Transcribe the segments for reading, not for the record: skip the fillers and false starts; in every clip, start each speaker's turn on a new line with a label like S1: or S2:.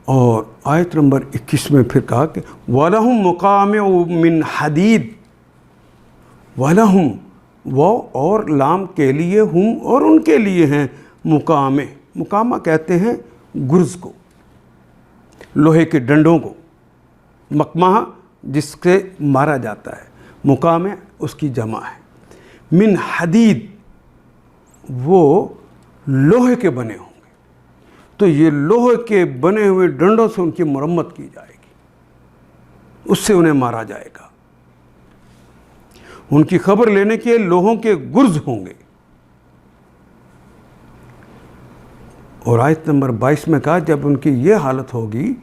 S1: اور آیت نمبر 21 میں پھر کہا کہ وَلَهُمْ مُقَامِعُ مِنْ حَدِيدٍ، وَلَهُمْ وہ اور لام کے لیے، ہم اور ان کے لیے ہیں، مقامع، مقامہ کہتے ہیں گرز کو، لوہے کے ڈنڈوں کو، مقمہ جس سے مارا جاتا ہے، مقامع اس کی جمع ہے، من حدید وہ لوہے کے بنے ہوں گے، تو یہ لوہے کے بنے ہوئے ڈنڈوں سے ان کی مرمت کی جائے گی، اس سے انہیں مارا جائے گا۔ ان کی خبر لینے کے لوہوں کے گرز ہوں گے۔ اور آیت نمبر 22 میں کہا جب ان کی یہ حالت ہوگی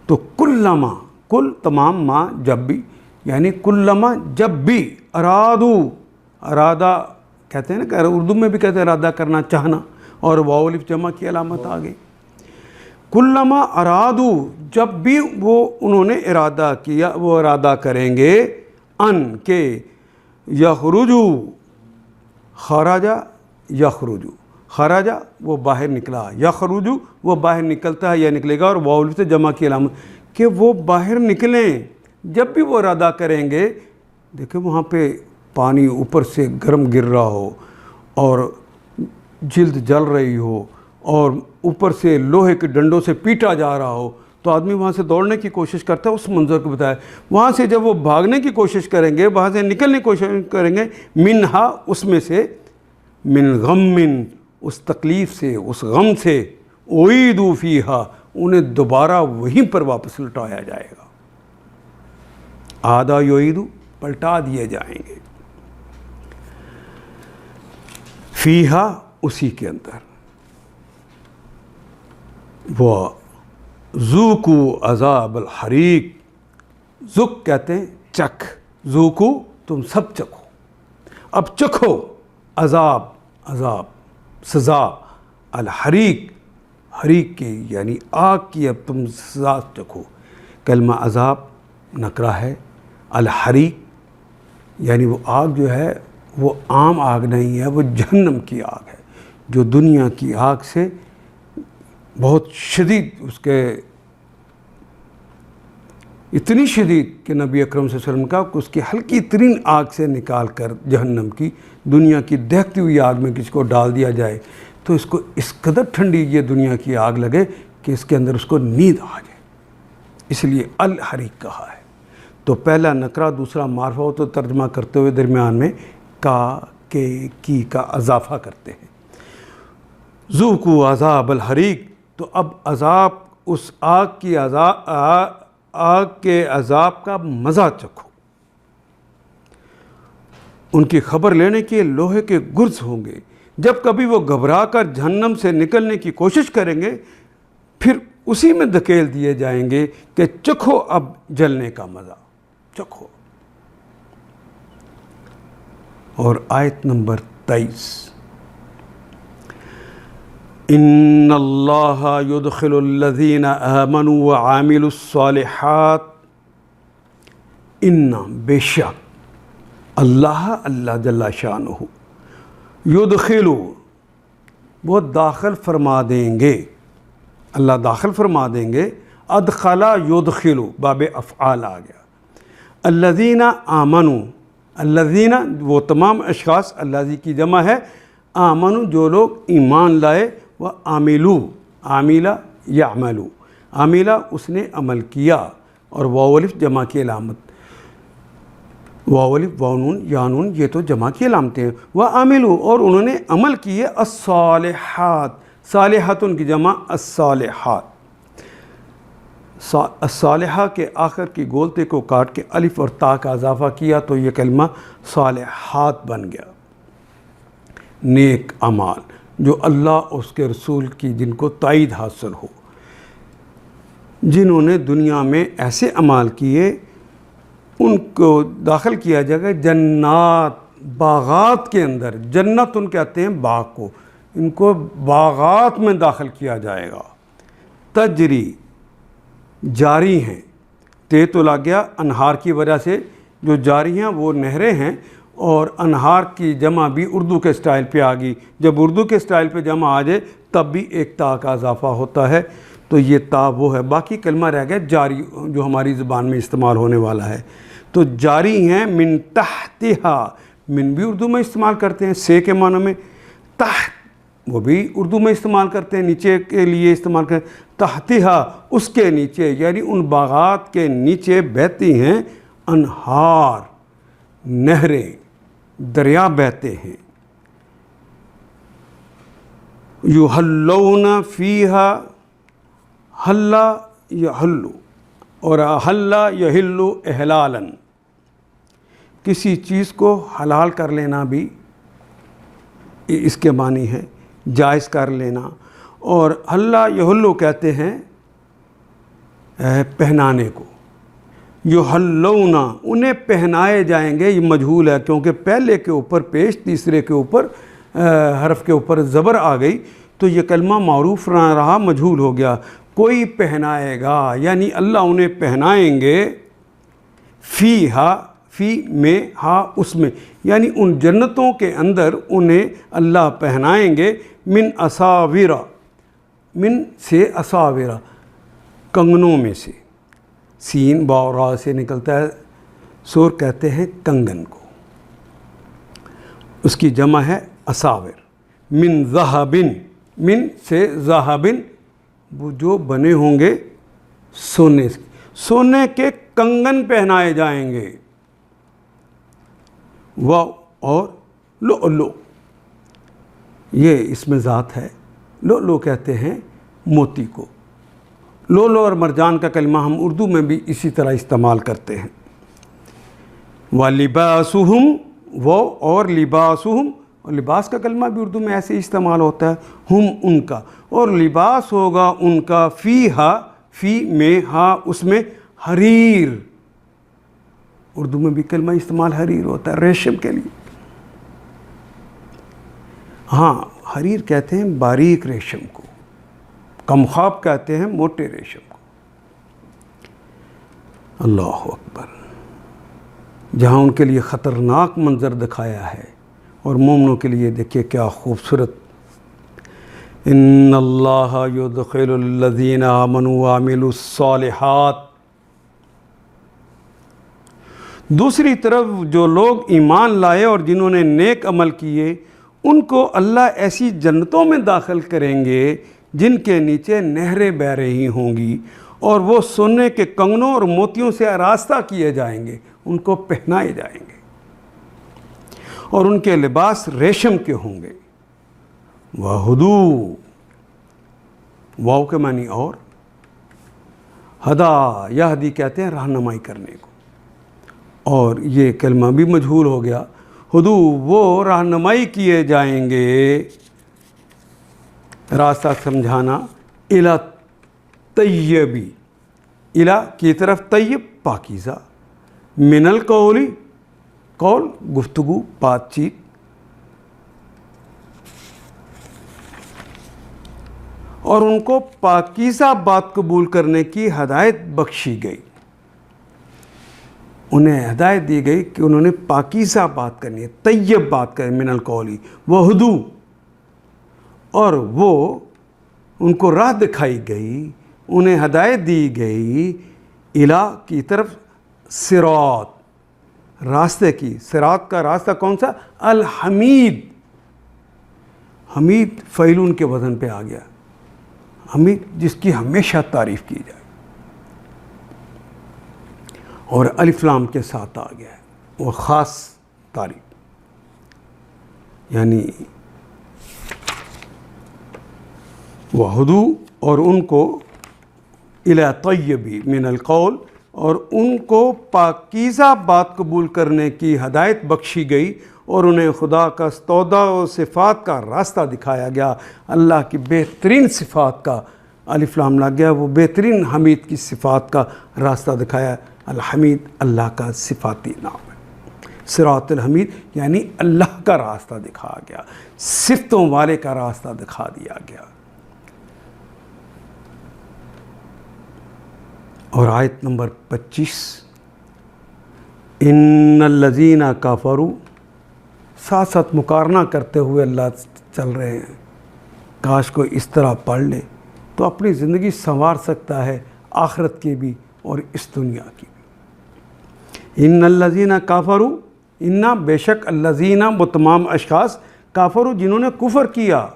S1: تو کلما، کل تمام، ما جب بھی، یعنی کلما جب بھی، ارادہ کہتے ہیں نا کہ اردو میں بھی کہتے ہیں ارادہ کرنا، چاہنا، اور واو الف جمع کی علامت آ گئی۔ کلما ارادو، جب بھی وہ انہوں نے ارادہ کیا، وہ ارادہ کریں گے، ان کے یخرجو، خرجا یخرجو، خرجا وہ باہر نکلا، یخرجو وہ باہر نکلتا ہے یا نکلے گا، اور واو الف سے جمع کی علامت کہ وہ باہر نکلیں، جب بھی وہ ارادہ کریں گے۔ دیکھیں وہاں پہ پانی اوپر سے گرم گر رہا ہو اور جلد جل رہی ہو اور اوپر سے لوہے کے ڈنڈوں سے پیٹا جا رہا ہو، تو آدمی وہاں سے دوڑنے کی کوشش کرتا ہے، اس منظر کو بتایا۔ وہاں سے جب وہ بھاگنے کی کوشش کریں گے، وہاں سے نکلنے کی کوشش کریں گے، منہا اس میں سے، من غم، اس تکلیف سے، اس غم سے، اعیدوا فیہا انہیں دوبارہ وہیں پر واپس لٹایا جائے گا۔ آدھا یعیدو پلٹا دیے جائیں گے، فیہا اسی کے اندر، وہ ذوقوا عذاب الحریق، ذوق کہتے ہیں چکھ، ذوقوا تم سب چکھو، اب چکھو عذاب، عذاب سزا، الحریق حریق کی یعنی آگ کی اب تم سزا چکھو۔ کلمہ عذاب نکرہ ہے، الحریق یعنی وہ آگ جو ہے وہ عام آگ نہیں ہے، وہ جہنم کی آگ ہے، جو دنیا کی آگ سے بہت شدید، اس کے اتنی شدید کہ نبی اکرم صلی اللہ علیہ وسلم کا کہ اس کی ہلکی ترین آگ سے نکال کر جہنم کی، دنیا کی دہتی ہوئی آگ میں کسی کو ڈال دیا جائے تو اس کو اس قدر ٹھنڈی یہ دنیا کی آگ لگے کہ اس کے اندر اس کو نیند آ جائے، اس لیے الحریق کہا ہے۔ تو پہلا نکرہ دوسرا معرفہ ہو تو ترجمہ کرتے ہوئے درمیان میں کا، کے، کی کا اضافہ کرتے ہیں۔ ذوقوا عذاب الحریق، تو اب عذاب، اس آگ کی آگ کے عذاب کا مزہ چکھو۔ ان کی خبر لینے کے لوہے کے گرز ہوں گے، جب کبھی وہ گھبرا کر جہنم سے نکلنے کی کوشش کریں گے پھر اسی میں دھکیل دیے جائیں گے کہ چکھو اب جلنے کا مزہ، چکھو۔ اور آیت نمبر 23، ان اللہ یدخل الذین آمنوا وعاملوا الصالحات، ان بے شک اللہ جل شانہ، یدخل وہ داخل فرما دیں گے، اللہ داخل فرما دیں گے، ادخلا یدخل باب افعال آ گیا، الذین آمنوا، الذین وہ تمام اشخاص، الذی کی جمع ہے، آمنوا جو لوگ ایمان لائے، و عاملو، عاملہ یعملو، عاملہ اس نے عمل کیا، اور واو الف جمع کی علامت، واو الف واو نون یا نون یہ تو جمع کی علامتیں ہیں، و عاملو اور انہوں نے عمل کیے، الصالحات، صالحات ان کی جمع الصالحات، الصالحہ کے آخر کی گولتے کو کاٹ کے الف اور تا کا اضافہ کیا تو یہ کلمہ صالحات بن گیا، نیک اعمال جو اللہ اور اس کے رسول کی جن کو تائید حاصل ہو، جنہوں نے دنیا میں ایسے اعمال کیے ان کو داخل کیا جائے گا جنات، باغات کے اندر، جنت ان کہتے ہیں باغ کو، ان کو باغات میں داخل کیا جائے گا، تجری جاری ہیں، تے تو لگ گیا انہار کی وجہ سے، جو جاری ہیں وہ نہریں ہیں، اور انہار کی جمع بھی اردو کے سٹائل پہ آ گئی، جب اردو کے سٹائل پہ جمع آ جائے تب بھی ایک تا کا اضافہ ہوتا ہے، تو یہ تا وہ ہے. باقی کلمہ رہ گیا جاری جو ہماری زبان میں استعمال ہونے والا ہے. تو جاری ہیں من تحتہا، من بھی اردو میں استعمال کرتے ہیں سے کے معنی میں، تحت وہ بھی اردو میں استعمال کرتے ہیں نیچے کے لیے استعمال کرتے ہیں. تحتہا اس کے نیچے، یعنی ان باغات کے نیچے بہتی ہیں انہار، نہریں، دریا بہتے ہیں. یحلون فیہا، حلا یحلو اور حلا یحلو احلالا، کسی چیز کو حلال کر لینا بھی اس کے معنی ہے، جائز کر لینا. اور حلا یحلو کہتے ہیں پہنانے کو. یحلون انہیں پہنائے جائیں گے، یہ مجہول ہے کیونکہ پہلے کے اوپر پیش، تیسرے کے اوپر حرف کے اوپر زبر آ گئی تو یہ کلمہ معروف نہ رہا، مجہول ہو گیا. کوئی پہنائے گا، یعنی اللہ انہیں پہنائیں گے. فی ہا، فی میں، ہا اس میں، یعنی ان جنتوں کے اندر انہیں اللہ پہنائیں گے. من اساورا، من سے اساورا کنگنوں میں سے، سین با اور را سے نکلتا ہے، سور کہتے ہیں کنگن کو، اس کی جمع ہے اساور. من ذہبن، من سے ذہبن وہ جو بنے ہوں گے سونے سے، سونے کے کنگن پہنائے جائیں گے. اور لؤلؤ، یہ اس میں ذات ہے. لؤلؤ کہتے ہیں موتی کو. لؤلؤ اور مرجان کا کلمہ ہم اردو میں بھی اسی طرح استعمال کرتے ہیں. وَلِبَاسُهُمْ، وہ اور لباسہم، اور لباس کا کلمہ بھی اردو میں ایسے استعمال ہوتا ہے، ہم ان کا، اور لباس ہوگا ان کا فیہا، فی میں، ہا اس میں، حریر. اردو میں بھی کلمہ استعمال حریر ہوتا ہے ریشم کے لیے. ہاں حریر کہتے ہیں باریک ریشم کو، کم خواب کہتے ہیں موٹے ریشم کو. اللہ اکبر. جہاں ان کے لیے خطرناک منظر دکھایا ہے اور مومنوں کے لیے دیکھیے کیا خوبصورت. ان اللہ یدخل الذین آمنوا وعملوا الصالحات. دوسری طرف جو لوگ ایمان لائے اور جنہوں نے نیک عمل کیے ان کو اللہ ایسی جنتوں میں داخل کریں گے جن کے نیچے نہریں بہہ رہی ہوں گی، اور وہ سونے کے کنگنوں اور موتیوں سے آراستہ کیے جائیں گے، ان کو پہنائے جائیں گے، اور ان کے لباس ریشم کے ہوں گے. وَہُدُو، واو کے معنی اور، ہدا یہدی کہتے ہیں رہنمائی کرنے کو، اور یہ کلمہ بھی مجہول ہو گیا. ہدو وہ رہنمائی کیے جائیں گے، راستہ سمجھانا. الی طیبی، الی کی طرف، طیب پاکیزہ. من القول، قول گفتگو بات چیت. اور ان کو پاکیزہ بات قبول کرنے کی ہدایت بخشی گئی، انہیں ہدایت دی گئی کہ انہوں نے پاکیزہ بات کرنی ہے، طیب بات کرنی. من القول وہدو، اور وہ ان کو راہ دکھائی گئی، انہیں ہدایت دی گئی. الی کی طرف، صراط راستے کی. صراط کا راستہ کون سا؟ الحمید. حمید فعیلون کے وزن پہ آ گیا، حمید جس کی ہمیشہ تعریف کی جائے، اور الف لام کے ساتھ آ گیا ہے، وہ خاص تعریف. یعنی وہدو، اور ان کو الی طیبی من القول، اور ان کو پاکیزہ بات قبول کرنے کی ہدایت بخشی گئی، اور انہیں خدا کا استودع و صفات کا راستہ دکھایا گیا. اللہ کی بہترین صفات کا الف لام لگ گیا، وہ بہترین حمید کی صفات کا راستہ دکھایا. الحمید اللہ کا صفاتی نام ہے. صراط الحمید یعنی اللہ کا راستہ دکھایا گیا، صفتوں والے کا راستہ دکھا دیا گیا. اور آیت نمبر 25، ان الذین کفروا، ساتھ ساتھ مقارنہ کرتے ہوئے اللہ چل رہے ہیں. کاش کوئی اس طرح پڑھ لے. تو اپنی زندگی سنوار سکتا ہے، آخرت کی بھی اور اس دنیا کی بھی۔ ان الذین کافروا، انا بے شک الذین وہ تمام اشخاص کافروا جنہوں نے کفر کیا،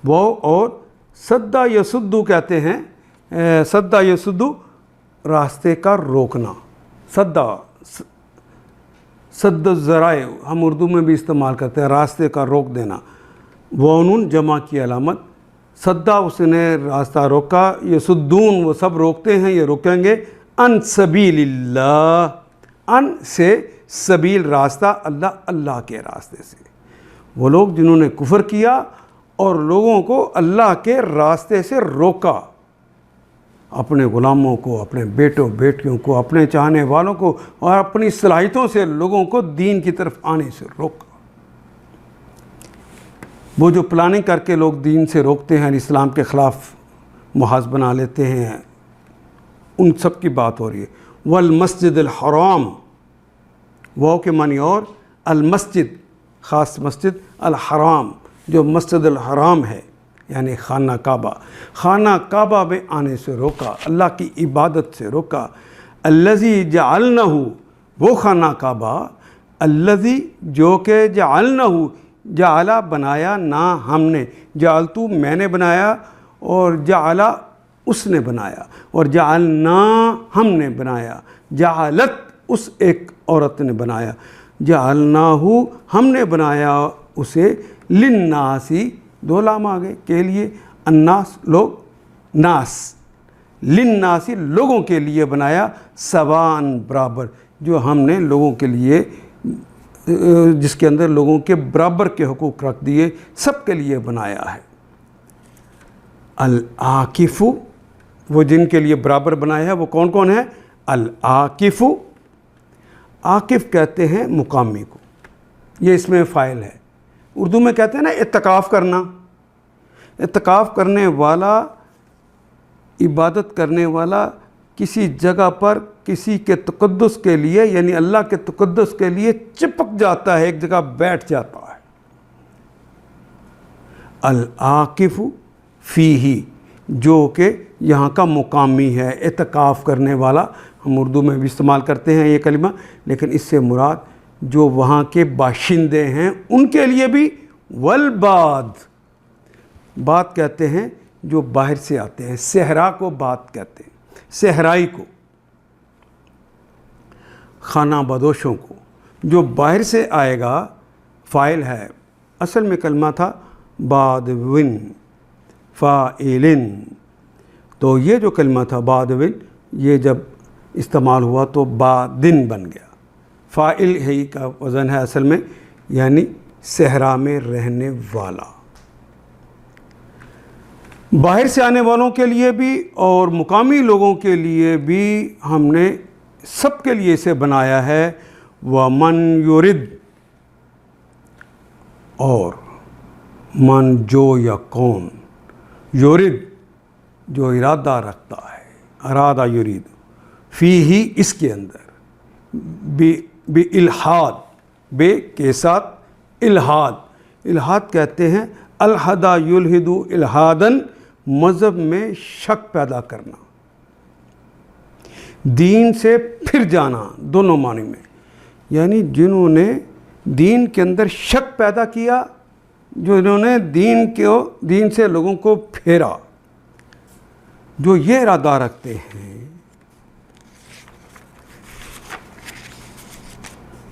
S1: وہ اور سدا یسدو کہتے ہیں، سدا یسدو راستے کا روکنا، سد الذرائع ہم اردو میں بھی استعمال کرتے ہیں، راستے کا روک دینا۔ وَأَنٌ جمع کی علامت، سدا اس نے راستہ روکا، یسدون وہ سب روکتے ہیں، یہ روکیں گے، ان سبیل اللہ، ان سے سبیل راستہ، اللہ کے راستے سے۔ وہ لوگ جنہوں نے کفر کیا اور لوگوں کو اللہ کے راستے سے روکا، اپنے غلاموں کو، اپنے بیٹوں بیٹیوں کو، اپنے چاہنے والوں کو اور اپنی صلاحیتوں سے لوگوں کو دین کی طرف آنے سے روکا۔ وہ جو پلاننگ کر کے لوگ دین سے روکتے ہیں، اسلام کے خلاف محاذ بنا لیتے ہیں، ان سب کی بات ہو رہی ہے۔ والمسجد الحرام، وہ کے معنی اور المسجد خاص مسجد، الحرام جو مسجد الحرام ہے یعنی خانہ کعبہ، خانہ کعبہ میں آنے سے روکا، اللہ کی عبادت سے روکا۔ الذی جعلنہ، وہ خانہ کعبہ، الذی جو کہ جعلنہ، جعلہ بنایا نہ ہم نے، جعلتو میں نے بنایا، اور جعلہ اس نے بنایا، اور جعلنا ہم نے بنایا، جعلت اس ایک عورت نے بنایا، جعلناہ ہم نے بنایا اسے، للناسی دو لام آگے کے لیے، الناس لوگ، ناس، للناسی لوگوں کے لیے بنایا، سوان برابر، جو ہم نے لوگوں کے لیے، جس کے اندر لوگوں کے برابر کے حقوق رکھ دیے، سب کے لیے بنایا ہے۔ العاکف، وہ جن کے لیے برابر بنایا ہے وہ کون کون ہے؟ العاکف، عاکف کہتے ہیں مقامی کو، یہ اس میں فاعل ہے۔ اردو میں کہتے ہیں نا اعتکاف کرنا، اعتکاف کرنے والا، عبادت کرنے والا کسی جگہ پر کسی کے تقدس کے لیے یعنی اللہ کے تقدس کے لیے چپک جاتا ہے، ایک جگہ بیٹھ جاتا ہے۔ العاکف فیہ، جو کہ یہاں کا مقامی ہے، اعتکاف کرنے والا، ہم اردو میں بھی استعمال کرتے ہیں یہ کلمہ، لیکن اس سے مراد جو وہاں کے باشندے ہیں ان کے لیے بھی، والباد، بات کہتے ہیں جو باہر سے آتے ہیں، صحرا کو بات کہتے ہیں، صحرائی کو، خانہ بدوشوں کو، جو باہر سے آئے گا، فاعل ہے، اصل میں کلمہ تھا بادون فاعلن، تو یہ جو کلمہ تھا بادون، یہ جب استعمال ہوا تو بادن بن گیا، فاعل ہی کا وزن ہے اصل میں، یعنی صحرا میں رہنے والا۔ باہر سے آنے والوں کے لیے بھی اور مقامی لوگوں کے لیے بھی ہم نے سب کے لیے اسے بنایا ہے۔ وَمَن يُرِد، اور من جو یا کون، یورد جو ارادہ رکھتا ہے، ارادہ یرید، فی ہی اس کے اندر، بی الحاد، بے کے ساتھ الحاد، الحاد کہتے ہیں الحدا یلحد الحادن، مذہب میں شک پیدا کرنا، دین سے پھر جانا، دونوں معنی میں، یعنی جنہوں نے دین کے اندر شک پیدا کیا، جو انہوں نے دین سے لوگوں کو پھیرا، جو یہ ارادہ رکھتے ہیں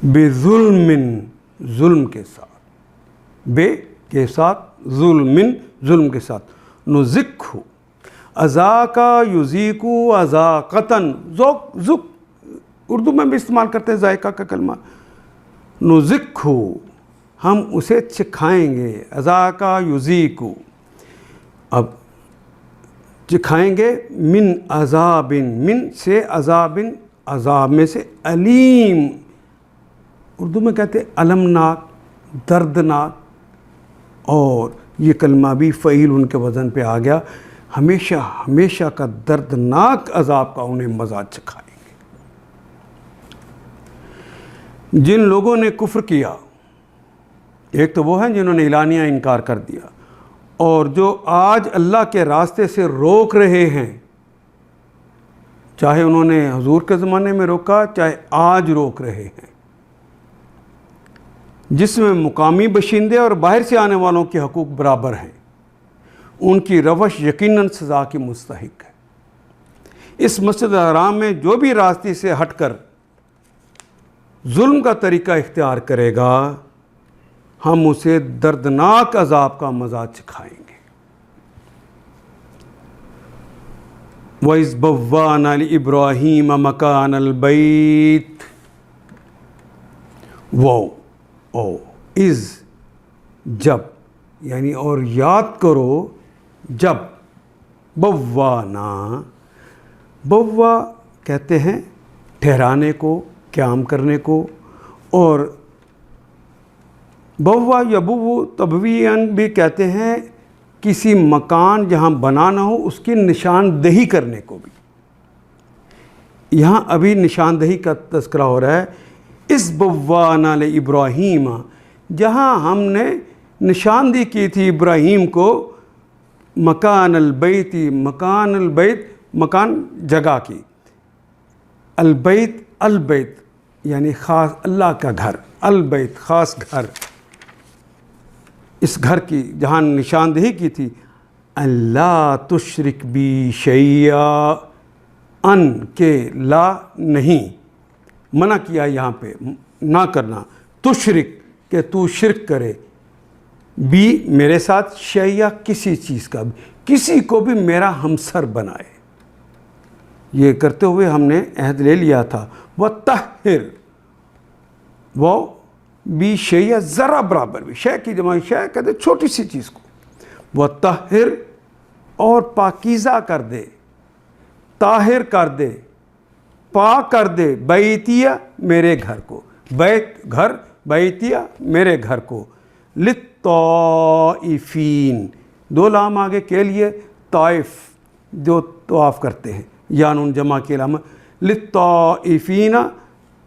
S1: بے ظلم کے ساتھ، بے کے ساتھ ظلم کے ساتھ، نذقہ اذاقا یذیقو اذاقتن، ذوق اردو میں بھی استعمال کرتے ہیں ذائقہ کا کلمہ، نذقہ ہم اسے چکھائیں گے، اذاقا یذیقو، اب چکھائیں گے، من عذاب، من سے عذاب، عذاب میں سے علیم، اردو میں کہتے ہیں المناک، دردناک، اور یہ کلمہ بھی فعیل ان کے وزن پہ آ گیا، ہمیشہ کا دردناک عذاب کا انہیں مزہ چکھائیں گے۔ جن لوگوں نے کفر کیا، ایک تو وہ ہیں جنہوں نے اعلانیہ انکار کر دیا، اور جو آج اللہ کے راستے سے روک رہے ہیں، چاہے انہوں نے حضور کے زمانے میں روکا، چاہے آج روک رہے ہیں، جس میں مقامی باشندے اور باہر سے آنے والوں کے حقوق برابر ہیں، ان کی روش یقیناً سزا کی مستحق ہے۔ اس مسجد الحرام میں جو بھی راستے سے ہٹ کر ظلم کا طریقہ اختیار کرے گا، ہم اسے دردناک عذاب کا مزہ چکھائیں گے۔ وَإِذْ بَوَّأْنَا لِإِبْرَاهِيمَ مَكَانَ الْبَيْتِ، از جب، یعنی اور یاد کرو جب، بوانا، بوا کہتے ہیں ٹھہرانے کو، قیام کرنے کو، اور بوا یا بو تبویاً بھی کہتے ہیں کسی مکان جہاں بنا نہ ہو اس کی نشاندہی کرنے کو بھی۔ یہاں ابھی نشاندہی کا تذکرہ ہو رہا ہے۔ اس بوانا لابراہیم، جہاں ہم نے نشاندہی کی تھی ابراہیم کو، مکان البیت، مکان البیت، مکان جگہ کی، البیت، البیت یعنی خاص اللہ کا گھر، البیت خاص گھر، اس گھر کی جہاں نشاندہی کی تھی، اللہ تشرک بی شیئا، ان کے لا نہیں، منع کیا یہاں پہ نہ کرنا، تشرک کہ تو شرک کرے، بھی میرے ساتھ، شیئا کسی چیز کا بھی، کسی کو بھی میرا ہمسر بنائے۔ یہ کرتے ہوئے ہم نے عہد لے لیا تھا۔ وَطَہِّر، وہ بھی شیئا ذرا برابر بھی، شے کی جمع شے کہتے چھوٹی سی چیز کو، وَطَہِّر اور پاکیزہ کر دے، طاہر کر دے، پاک کر دے، بیتیہ میرے گھر کو، بیت گھر، بیتیہ میرے گھر کو، للطائفین، دو لام آگے کے لیے، طائف جو طواف کرتے ہیں، یا نون جمع کی علامت، للطائفین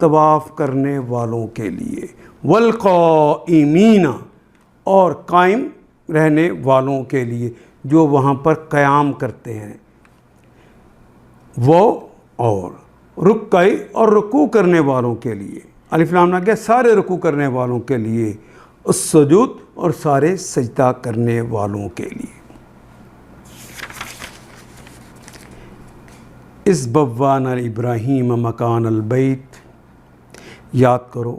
S1: طواف کرنے والوں کے لیے، والقائمین اور قائم رہنے والوں کے لیے جو وہاں پر قیام کرتے ہیں، وہ اور رکعی اور رکوع کرنے والوں کے لیے، الف لام لگ گیا، سارے رکوع کرنے والوں کے لیے، السجود اور سارے سجدہ کرنے والوں کے لیے۔ اس بوانا ابراہیم مکان البیت، یاد کرو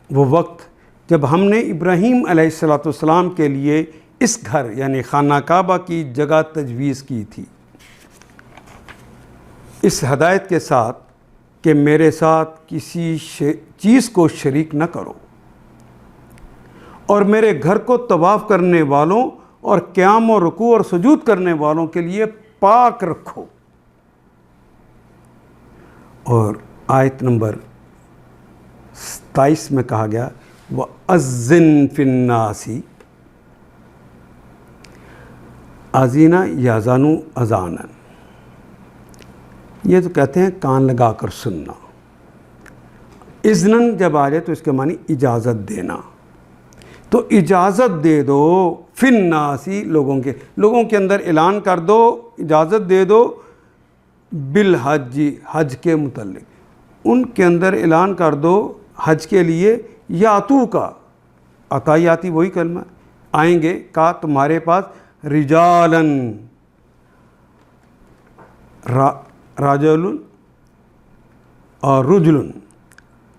S1: وہ وقت جب ہم نے ابراہیم علیہ السلام کے لیے اس گھر یعنی خانہ کعبہ کی جگہ تجویز کی تھی، اس ہدایت کے ساتھ کہ میرے ساتھ کسی چیز کو شریک نہ کرو، اور میرے گھر کو طواف کرنے والوں اور قیام و رکوع اور سجود کرنے والوں کے لیے پاک رکھو۔ اور آیت نمبر 27 میں کہا گیا وَأَذِّن فِي النَّاسِ، آذینہ یازانو اذانن، یہ تو کہتے ہیں کان لگا کر سننا، اذنن جب آ جائے تو اس کے معنی اجازت دینا، تو اجازت دے دو فی الناس، لوگوں کے اندر اعلان کر دو، اجازت دے دو، بالحج، حج کے متعلق ان کے اندر اعلان کر دو حج کے لیے، یاتو کا، عطایاتی وہی کلمہ، آئیں گے کا تمہارے پاس، رجالن، راجلن اور رجلن،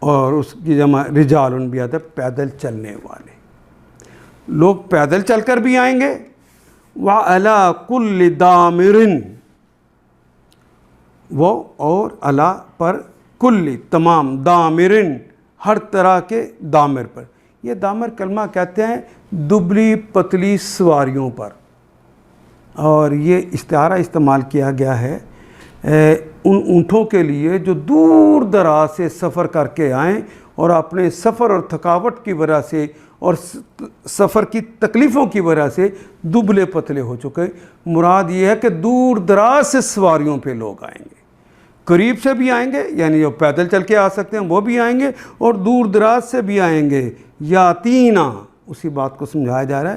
S1: اور اس کی جمع رجالن بھی آتا ہے، پیدل چلنے والے لوگ، پیدل چل کر بھی آئیں گے، وَعَلَىٰ كُلِّ دَامِرٍ، وہ اور علا پر، کلی تمام، دامرن ہر طرح کے دامر پر، یہ دامر کلمہ کہتے ہیں دبلی پتلی سواریوں پر، اور یہ استعارہ استعمال کیا گیا ہے ان اونٹوں کے لیے جو دور دراز سے سفر کر کے آئیں اور اپنے سفر اور تھکاوٹ کی وجہ سے اور سفر کی تکلیفوں کی وجہ سے دبلے پتلے ہو چکے۔ مراد یہ ہے کہ دور دراز سے سواریوں پہ لوگ آئیں گے، قریب سے بھی آئیں گے یعنی جو پیدل چل کے آ سکتے ہیں وہ بھی آئیں گے، اور دور دراز سے بھی آئیں گے، یاتینا، اسی بات کو سمجھایا جا رہا ہے،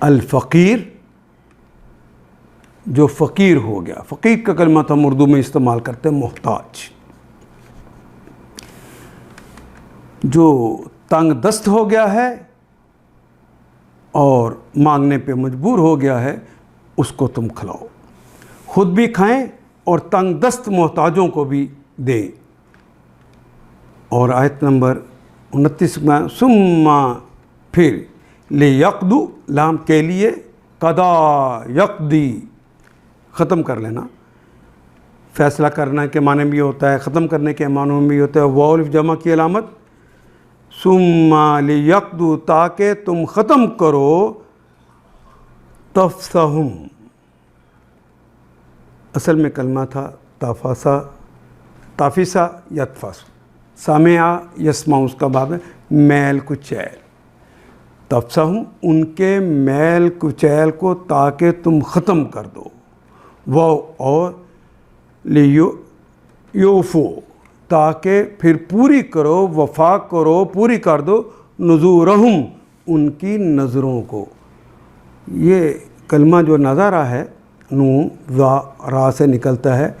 S1: الفقیر جو فقیر ہو گیا، فقیر کا کلمہ تو ہم اردو میں استعمال کرتے ہیں محتاج، جو تنگ دست ہو گیا ہے اور مانگنے پہ مجبور ہو گیا ہے، اس کو تم کھلاؤ، خود بھی کھائیں اور تنگ دست محتاجوں کو بھی دیں۔ اور آیت نمبر 29 میں ثم پھر لیقضوا لام کے لیے قضا یقضی ختم کر لینا، فیصلہ کرنے کے معنی بھی ہوتا ہے، ختم کرنے کے معنی میں بھی ہوتا ہے۔ واو الف جمع کی علامت، ثم لیقضوا تاکہ تم ختم کرو، تفصہم اصل میں کلمہ تھا تافسا یتفس، سامع یسمع اس کا باب ہے، میل کچیل، تفصہم ان کے میل کچیل کو تاکہ تم ختم کر دو، وہ اور لیوفو تاکہ پھر پوری کرو، وفا کرو، پوری کر دو، نذورہم ان کی نظروں کو۔ یہ کلمہ جو نظارہ ہے، نون را سے نکلتا ہے،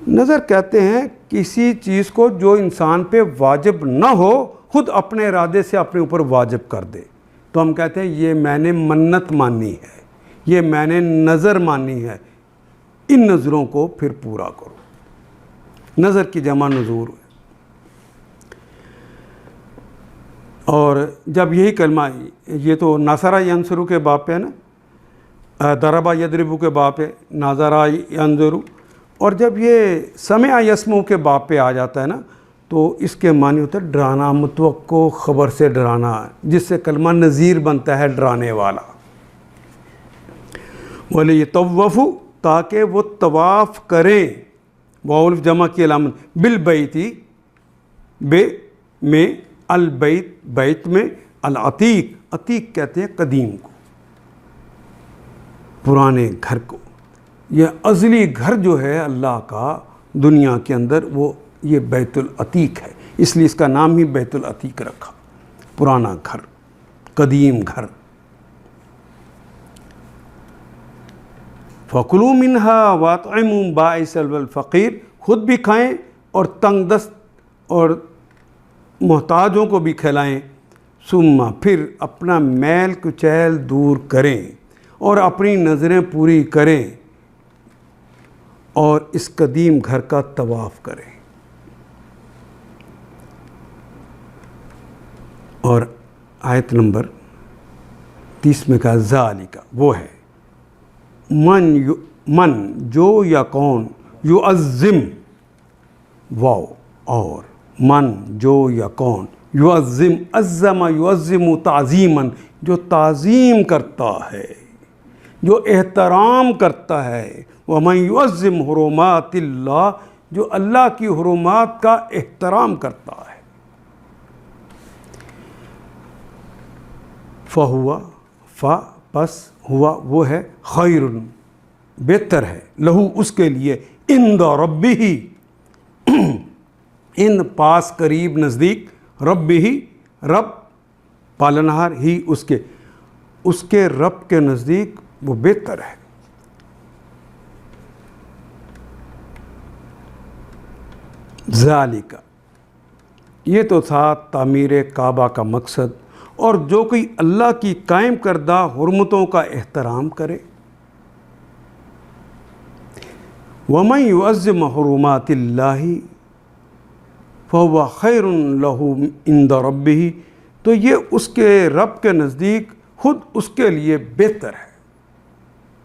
S1: نظر کہتے ہیں کسی چیز کو جو انسان پہ واجب نہ ہو خود اپنے ارادے سے اپنے اوپر واجب کر دے، تو ہم کہتے ہیں یہ میں نے منت مانی ہے، یہ میں نے نظر مانی ہے، ان نظروں کو پھر پورا کرو۔ نظر کی جمع نذور ہے۔ اور جب یہی کلمہ، یہ تو ناصرہ ینصرو کے باب پہ ہے نا، ضربہ یضربو کے باب پہ، ناظرہ ینظرو، اور جب یہ سمع یسمع کے باب پہ آ جاتا ہے نا تو اس کے معنی ہوتا ہے ڈرانا، متوقع خبر سے ڈرانا، جس سے کلمہ نذیر بنتا ہے، ڈرانے والا۔ وَلِيَطَوَّفُوا تاکہ وہ طواف کریں، واو الف جمع کی علامت، بالبیتی بے میں، البیت بیت میں، العتیق عتیق کہتے ہیں قدیم کو، پرانے گھر کو۔ یہ ازلی گھر جو ہے اللہ کا دنیا کے اندر، وہ یہ بیت العتیق ہے، اس لیے اس کا نام ہی بیت العتیق رکھا، پرانا گھر، قدیم گھر۔ فَكُلُوا مِنْهَا وَأَطْعِمُوا الْبَائِسَ وَالْفَقِيرَ خود بھی کھائیں اور تنگ دست اور محتاجوں کو بھی کھلائیں، ثم پھر اپنا میل کچیل دور کریں اور اپنی نظریں پوری کریں اور اس قدیم گھر کا طواف کریں۔ اور آیت نمبر 30 میں کہا ذالک وہ ہے، من جو یا کون، یعظم واو اور من جو یا کون، یعظم عظم یعظم تعظیما جو تعظیم کرتا ہے، جو احترام کرتا ہے، وَمَن يُعَظِّمْ حُرُمَاتِ اللہ جو اللہ کی حرمات کا احترام کرتا ہے، فَهُوَ پس ہوا وہ ہے، خیر بہتر ہے، لہو اس کے لیے، عند ربہ ان پاس قریب نزدیک، ربہ رب پالنہار ہی اس کے رب کے نزدیک وہ بہتر ہے۔ ذالک یہ تو تھا تعمیر کعبہ کا مقصد، اور جو کوئی اللہ کی قائم کردہ حرمتوں کا احترام کرے، وَمَن يُعَظِّمْ حُرُمَاتِ اللَّهِ فَهُوَ خَيْرٌ لَهُ عِندَ رَبِّهِ تو یہ اس کے رب کے نزدیک خود اس کے لیے بہتر ہے،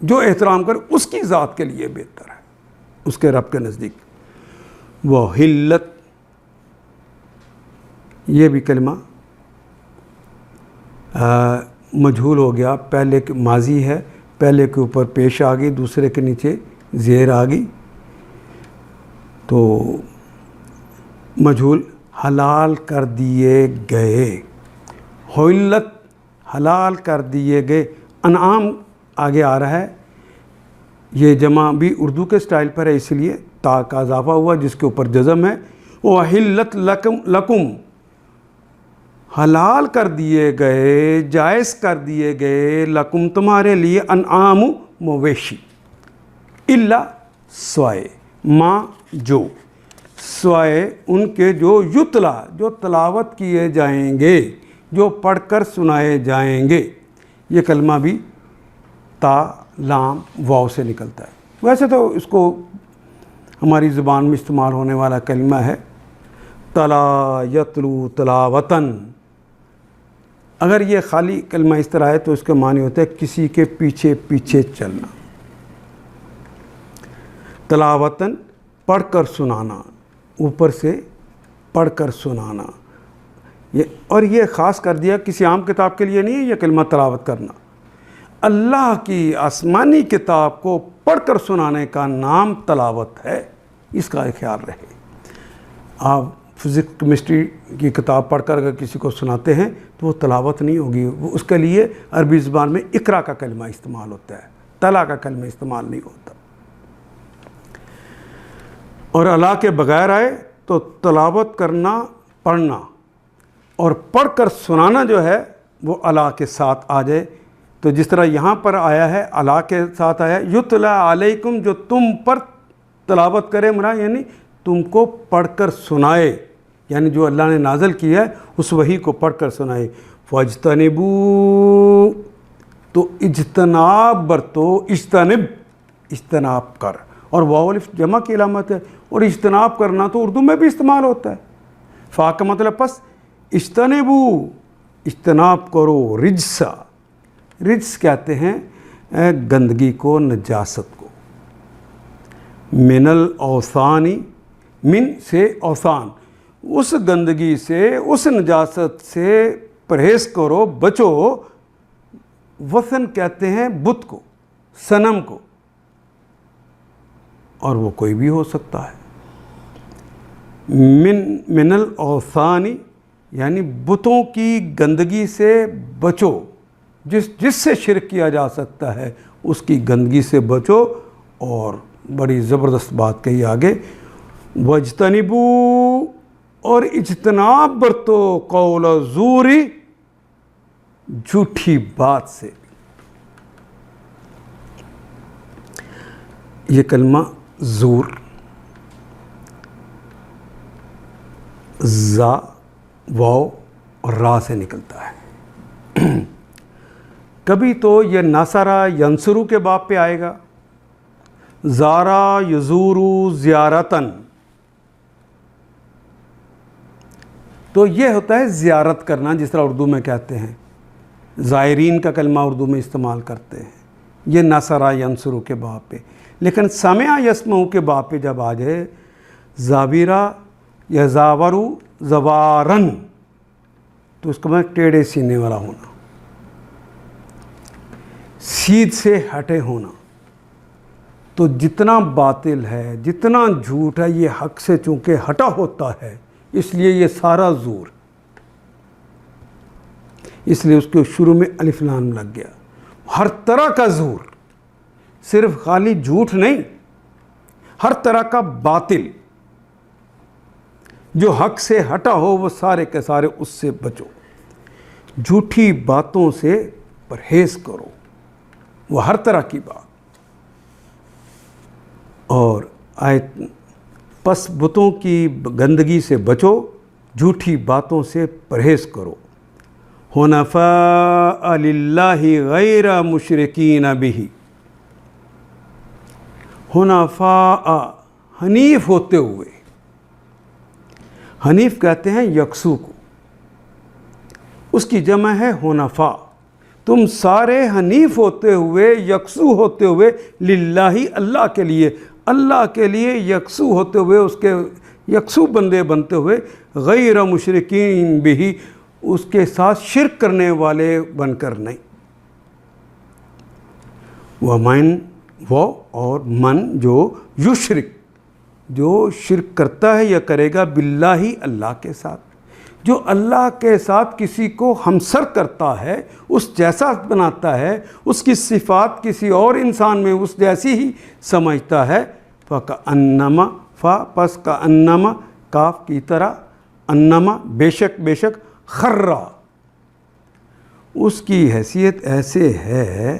S1: جو احترام کرے اس کی ذات کے لیے بہتر ہے، اس کے رب کے نزدیک۔ وَحِلَّتْ یہ بھی کلمہ مجہول ہو گیا، پہلے ماضی ہے، پہلے کے اوپر پیش آ گئی، دوسرے کے نیچے زیر آ گئی، تو مجہول حلال کر دیے گئے، حلت حلال کر دیے گئے، انعام آگے آ رہا ہے، یہ جمع بھی اردو کے سٹائل پر ہے، اس لیے تا کا اضافہ ہوا جس کے اوپر جزم ہے، وَحِلَّتْ لَكُمْ حلال کر دیے گئے، جائز کر دیے گئے، لکم تمہارے لیے، انعام مویشی، الا سوائے ماں جو، سوائے ان کے جو یتلا، جو تلاوت کیے جائیں گے، جو پڑھ کر سنائے جائیں گے۔ یہ کلمہ بھی تا لام واو سے نکلتا ہے۔ ویسے تو اس کو ہماری زبان میں استعمال ہونے والا کلمہ ہے تلا یتلو تلاوتن۔ اگر یہ خالی کلمہ اس طرح ہے تو اس کا معنی ہوتا ہے کسی کے پیچھے پیچھے چلنا، تلاوتن پڑھ کر سنانا، اوپر سے پڑھ کر سنانا۔ اور یہ خاص کر دیا کسی عام کتاب کے لیے نہیں ہے یہ کلمہ تلاوت کرنا، اللہ کی آسمانی کتاب کو پڑھ کر سنانے کا نام تلاوت ہے، اس کا خیال رہے۔ آپ فزکس کیمسٹری کی کتاب پڑھ کر اگر کسی کو سناتے ہیں تو وہ تلاوت نہیں ہوگی، وہ اس کے لیے عربی زبان میں اقرا کا کلمہ استعمال ہوتا ہے، تلا کا کلمہ استعمال نہیں ہوتا۔ اور اللہ کے بغیر آئے تو تلاوت کرنا، پڑھنا، اور پڑھ کر سنانا جو ہے وہ اللہ کے ساتھ آ جائے۔ تو جس طرح یہاں پر آیا ہے اللہ کے ساتھ آیا یتلا علیکم، جو تم پر تلاوت کرے، مراد یعنی تم کو پڑھ کر سنائے، یعنی جو اللہ نے نازل کیا ہے اس وحی کو پڑھ کر سنائے۔ فاجتنبو، تو اجتناب برتو، اجتنب اجتناب کر، اور واو الف جمع کی علامت ہے، اور اجتناب کرنا تو اردو میں بھی استعمال ہوتا ہے۔ فا کا مطلب پس، اجتنبو اجتناب کرو، رجسا، رجس کہتے ہیں گندگی کو، نجاست کو۔ من الاوثانی، من سے اوثان، اس گندگی سے، اس نجاست سے پرہیز کرو، بچو۔ وثن کہتے ہیں بت کو، صنم کو، اور وہ کوئی بھی ہو سکتا ہے۔ من الاوثانی یعنی بتوں کی گندگی سے بچو، جس سے شرک کیا جا سکتا ہے اس کی گندگی سے بچو۔ اور بڑی زبردست بات کہی آگے، وجتنبو، اور اجتناب برتو، قول زوری، جھوٹی بات سے۔ یہ کلمہ زور زا، واو اور را سے نکلتا ہے۔ کبھی تو یہ نصرہ ینصرو کے باب پہ آئے گا، زارا یزورو زیارتن، تو یہ ہوتا ہے زیارت کرنا، جس طرح اردو میں کہتے ہیں، زائرین کا کلمہ اردو میں استعمال کرتے ہیں، یہ نصرہ ینصرو کے باب پہ۔ لیکن سمع یسمعو کے باب پہ جب آ جائے، زاویرہ یا زاورو زوارن، تو اس کا مطلب ٹیڑھے سینے والا ہونا، سیدھ سے ہٹے ہونا۔ تو جتنا باطل ہے، جتنا جھوٹ ہے، یہ حق سے چونکہ ہٹا ہوتا ہے، اس لیے یہ سارا زور، اس لیے اس کے شروع میں الف لام لگ گیا۔ ہر طرح کا زور، صرف خالی جھوٹ نہیں، ہر طرح کا باطل جو حق سے ہٹا ہو، وہ سارے کے سارے اس سے بچو۔ جھوٹی باتوں سے پرہیز کرو، وہ ہر طرح کی بات۔ اور آیت، پس بتوں کی گندگی سے بچو، جھوٹی باتوں سے پرہیز کرو۔ حنفاء للہ غیر مشرکین بہ، حنفاء حنیف ہوتے ہوئے، حنیف کہتے ہیں یکسو کو، اس کی جمع ہے حنفاء۔ تم سارے حنیف ہوتے ہوئے، یکسو ہوتے ہوئے، للہ اللہ کے لیے، اللہ کے لیے یکسو ہوتے ہوئے، اس کے یکسو بندے بنتے ہوئے، غیر مشرکین بھی، اس کے ساتھ شرک کرنے والے بن کر نہیں۔ ومن، وہ اور من جو یشرک، جو شرک کرتا ہے یا کرے گا، باللہ اللہ کے ساتھ، جو اللہ کے ساتھ کسی کو ہمسر کرتا ہے، اس جیسا بناتا ہے، اس کی صفات کسی اور انسان میں اس جیسی ہی سمجھتا ہے، فَكَأَنَّمَا، فا پس کا انما، کاف کی طرح، انما بے شک، بے شک، خرا، اس کی حیثیت ایسے ہے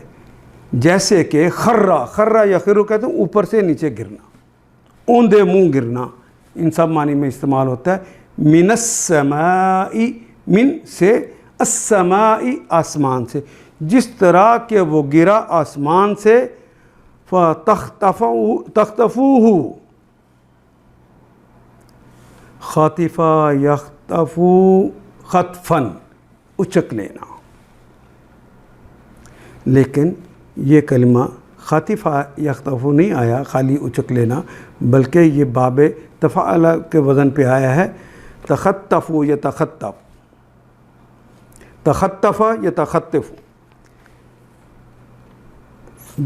S1: جیسے کہ خرا، خرا یخرو کہتے ہیں اوپر سے نیچے گرنا، اوندے منہ گرنا، ان سب معنی میں استعمال ہوتا ہے۔ من السماء، من سے، السماء آسمان سے، جس طرح کہ وہ گرا آسمان سے، تختفوہ، خاطفہ یختفو خطفن، اچک لینا۔ لیکن یہ کلمہ خاطفہ یختفو نہیں آیا خالی اچک لینا، بلکہ یہ باب تفعل کے وزن پہ آیا ہے، تخطفو یتخطف، تخطف یتخطف،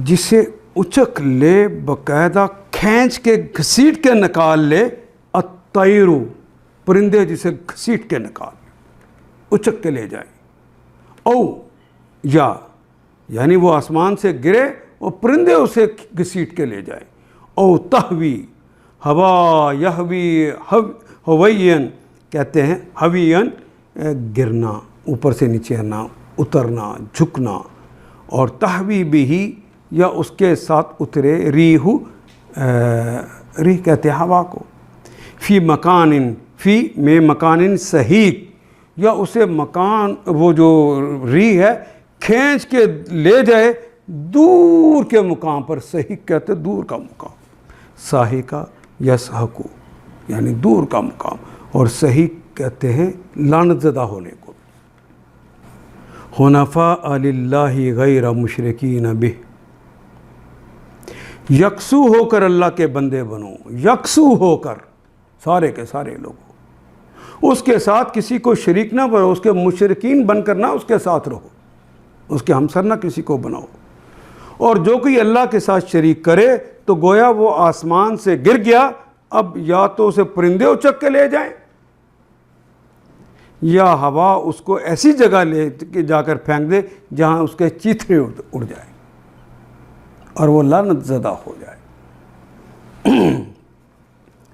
S1: جسے اچک لے، باقاعدہ کھینچ کے گھسیٹ کے نکال لے، الطیرو، پرندے جسے گھسیٹ کے نکال اچک کے لے جائیں، او یا یعنی وہ آسمان سے گرے اور پرندے اسے گھسیٹ کے لے جائیں، او تہوی، ہوا یہوی، ہوین کہتے ہیں، ہوین گرنا، اوپر سے نیچے آنا، اترنا، جھکنا، اور تہوی بھی یا اس کے ساتھ اترے، ریح کہتے ہیں ہوا کو، فی مکان، فی میں مکان صحیح، یا اسے مکان وہ جو ریح ہے کھینچ کے لے جائے دور کے مقام پر، صحیح کہتے دور کا مقام، صاحی کا یسحقو یعنی دور کا مقام، اور صحیح کہتے ہیں لعنت زدہ ہونے کو۔ حنفاء للہ غیر مشرکین بہ، یکسو ہو کر اللہ کے بندے بنو، یکسو ہو کر سارے کے سارے لوگ، اس کے ساتھ کسی کو شریک نہ بنو، اس کے مشرکین بن کر نہ اس کے ساتھ رہو، اس کے ہمسر نہ کسی کو بناؤ، اور جو کوئی اللہ کے ساتھ شریک کرے تو گویا وہ آسمان سے گر گیا، اب یا تو اسے پرندے اچک کے لے جائیں، یا ہوا اس کو ایسی جگہ لے کے جا کر پھینک دے جہاں اس کے چیتھڑے اڑ جائیں اور وہ لعنت زدہ ہو جائے۔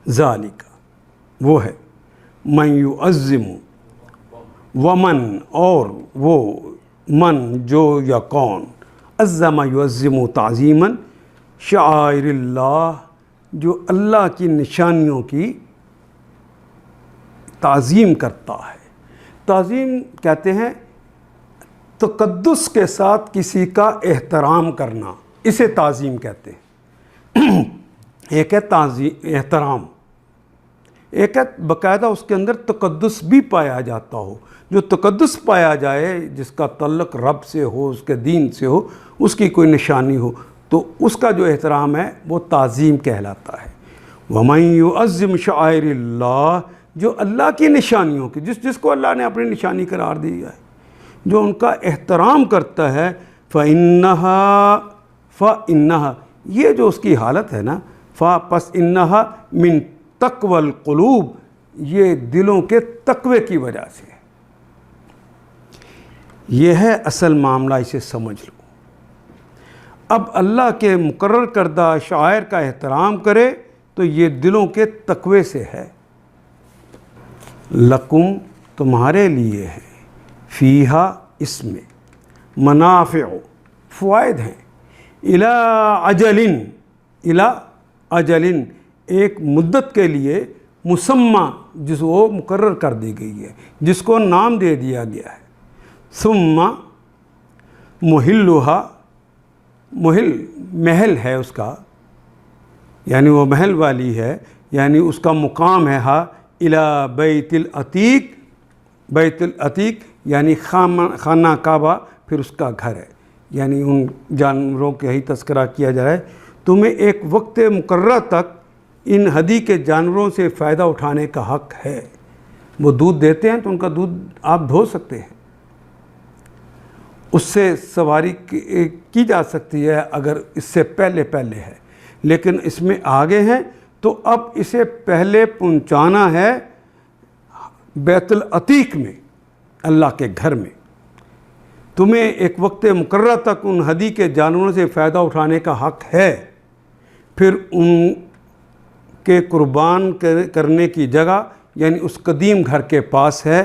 S1: ذالک، وہ ہے، من یعظم، ومن، اور وہ من جو یا کون، عظم یعظم تعظیما، شعائر اللہ، جو اللہ کی نشانیوں کی تعظیم کرتا ہے۔ تعظیم کہتے ہیں تقدس کے ساتھ کسی کا احترام کرنا، اسے تعظیم کہتے ہیں۔ ایک ہے تعظیم احترام، ایک ہے باقاعدہ اس کے اندر تقدس بھی پایا جاتا ہو، جو تقدس پایا جائے جس کا تعلق رب سے ہو، اس کے دین سے ہو، اس کی کوئی نشانی ہو، تو اس کا جو احترام ہے وہ تعظیم کہلاتا ہے۔ وَمَن يُعَظِّمْ شَعَائِرَ اللَّهِ، جو اللہ کی نشانیوں کی، جس کو اللہ نے اپنی نشانی قرار دیا ہے، جو ان کا احترام کرتا ہے، فَإِنَّهَا، یہ جو اس کی حالت ہے نا، پس اِنَّهَا مِن تقوی القلوب، یہ دلوں کے تقوی کی وجہ سے ہے۔ یہ ہے اصل معاملہ، اسے سمجھ لو۔ اب اللہ کے مقرر کردہ شعائر کا احترام کرے تو یہ دلوں کے تقوی سے ہے۔ لکم، تمہارے لیے ہے، فیہا، اس میں، منافع، فوائد ہیں، الی اجل، ایک مدت کے لیے، مسمى، جس وہ مقرر کر دی گئی ہے، جس کو نام دے دیا گیا ہے، ثم محلھا، محل ہے اس کا، یعنی وہ محل والی ہے، یعنی اس کا مقام ہے، الی بیت العتیق، بیت العتیق یعنی خانہ کعبہ، پھر اس کا گھر ہے، یعنی ان جانوروں کا ہی تذکرہ کیا جا رہا ہے۔ تمہیں ایک وقت مقررہ تک ان ہدی کے جانوروں سے فائدہ اٹھانے کا حق ہے۔ وہ دودھ دیتے ہیں تو ان کا دودھ آپ دھو سکتے ہیں، اس سے سواری کی جا سکتی ہے اگر اس سے پہلے ہے، لیکن اس میں آگے ہیں تو اب اسے پہلے پہنچانا ہے بیت العتیق میں، اللہ کے گھر میں۔ تمہیں ایک وقت مقررہ تک ان ہدی کے جانوروں سے فائدہ اٹھانے کا حق ہے، پھر ان کے قربان کرنے کی جگہ یعنی اس قدیم گھر کے پاس ہے،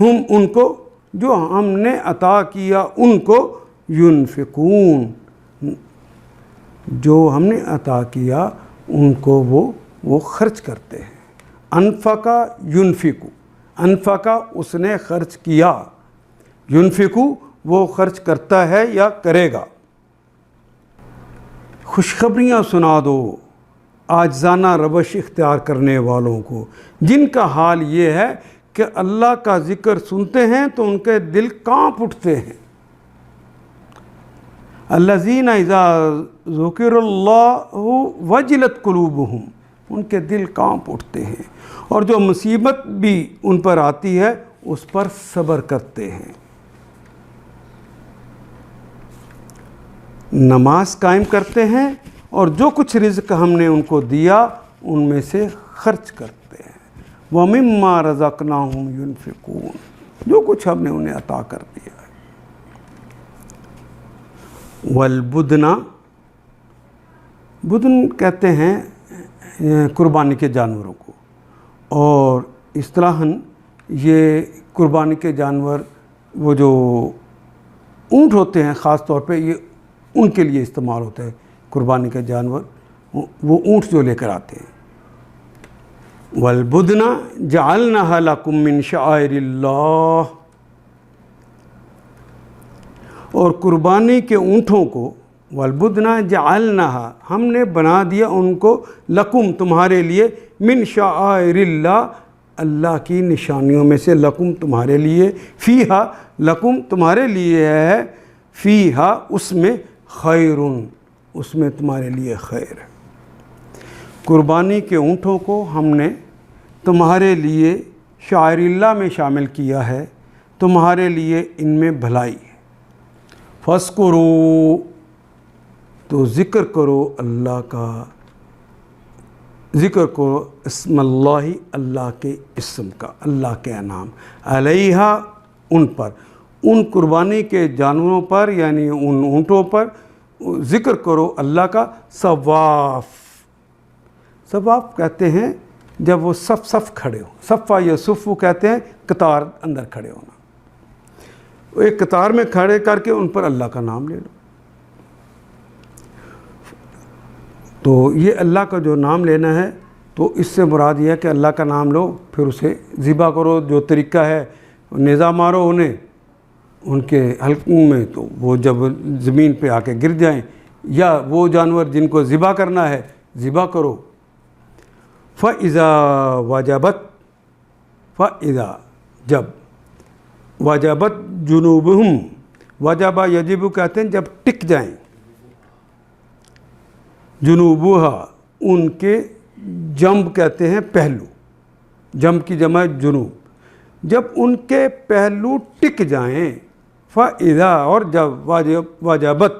S1: ہم ان کو جو ہم نے عطا کیا ان کو ينفقون جو ہم نے عطا کیا ان کو وہ خرچ کرتے ہیں. انفقا ينفقو انفقا اس نے خرچ کیا ينفقو وہ خرچ کرتا ہے یا کرے گا. خوشخبریاں سنا دو عاجزانہ روش اختیار کرنے والوں کو جن کا حال یہ ہے کہ اللہ کا ذکر سنتے ہیں تو ان کے دل کانپ اٹھتے ہیں. الذین اذا ذکر اللہ وجلت قلوبہم ان کے دل کانپ اٹھتے ہیں اور جو مصیبت بھی ان پر آتی ہے اس پر صبر کرتے ہیں. نماز قائم کرتے ہیں اور جو کچھ رزق ہم نے ان کو دیا ان میں سے خرچ کرتے ہیں. وَمِمَّا رَزَقْنَاهُمْ يُنْفِقُونَ جو کچھ ہم نے انہیں عطا کر دیا ہے. والبدنا بدن کہتے ہیں قربانی کے جانوروں کو، اور اصطلاحاً یہ قربانی کے جانور وہ جو اونٹ ہوتے ہیں خاص طور پہ یہ ان کے لیے استعمال ہوتا ہے. قربانی کے جانور وہ اونٹ جو لے کر آتے ہیں. والبدنا جعلناها لکم من شعائر اللہ اور قربانی کے اونٹوں کو والبدنا جعلناها ہم نے بنا دیا ان کو لکم تمہارے لیے من شعائر اللہ اللہ کی نشانیوں میں سے لکم تمہارے لیے فیہا لکم تمہارے لیے ہے فیہا اس میں خیرن اس میں تمہارے لیے خیر ہے. قربانی کے اونٹوں کو ہم نے تمہارے لیے شعائر اللہ میں شامل کیا ہے تمہارے لیے ان میں بھلائی ہے. فَاذْكُرُوا تو ذکر کرو اللہ کا ذکر کرو اسم اللہ اللہ کے اسم کا اللہ کے نام علیہا ان پر ان قربانی کے جانوروں پر یعنی ان اونٹوں پر ذکر کرو اللہ کا صواف. صواف کہتے ہیں جب وہ صف کھڑے ہوں. صفا یا صفو کہتے ہیں قطار اندر کھڑے ہونا. ایک قطار میں کھڑے کر کے ان پر اللہ کا نام لے لو. تو یہ اللہ کا جو نام لینا ہے تو اس سے مراد یہ ہے کہ اللہ کا نام لو پھر اسے ذبح کرو. جو طریقہ ہے نیزہ مارو انہیں ان کے حلقوں میں تو وہ جب زمین پہ آ کے گر جائیں یا وہ جانور جن کو ذبح کرنا ہے ذبح کرو. فَإِذَا وَجَبَتْ فَإِذَا جب وَجَبَتْ جُنُوبُهُمْ وَجَبَ یجب کہتے ہیں جب ٹک جائیں جنوبها ان کے جنب کہتے ہیں پہلو جنب کی جمع جنوب جب ان کے پہلو ٹک جائیں. فَإِذَا اور جب وَجَبَتْ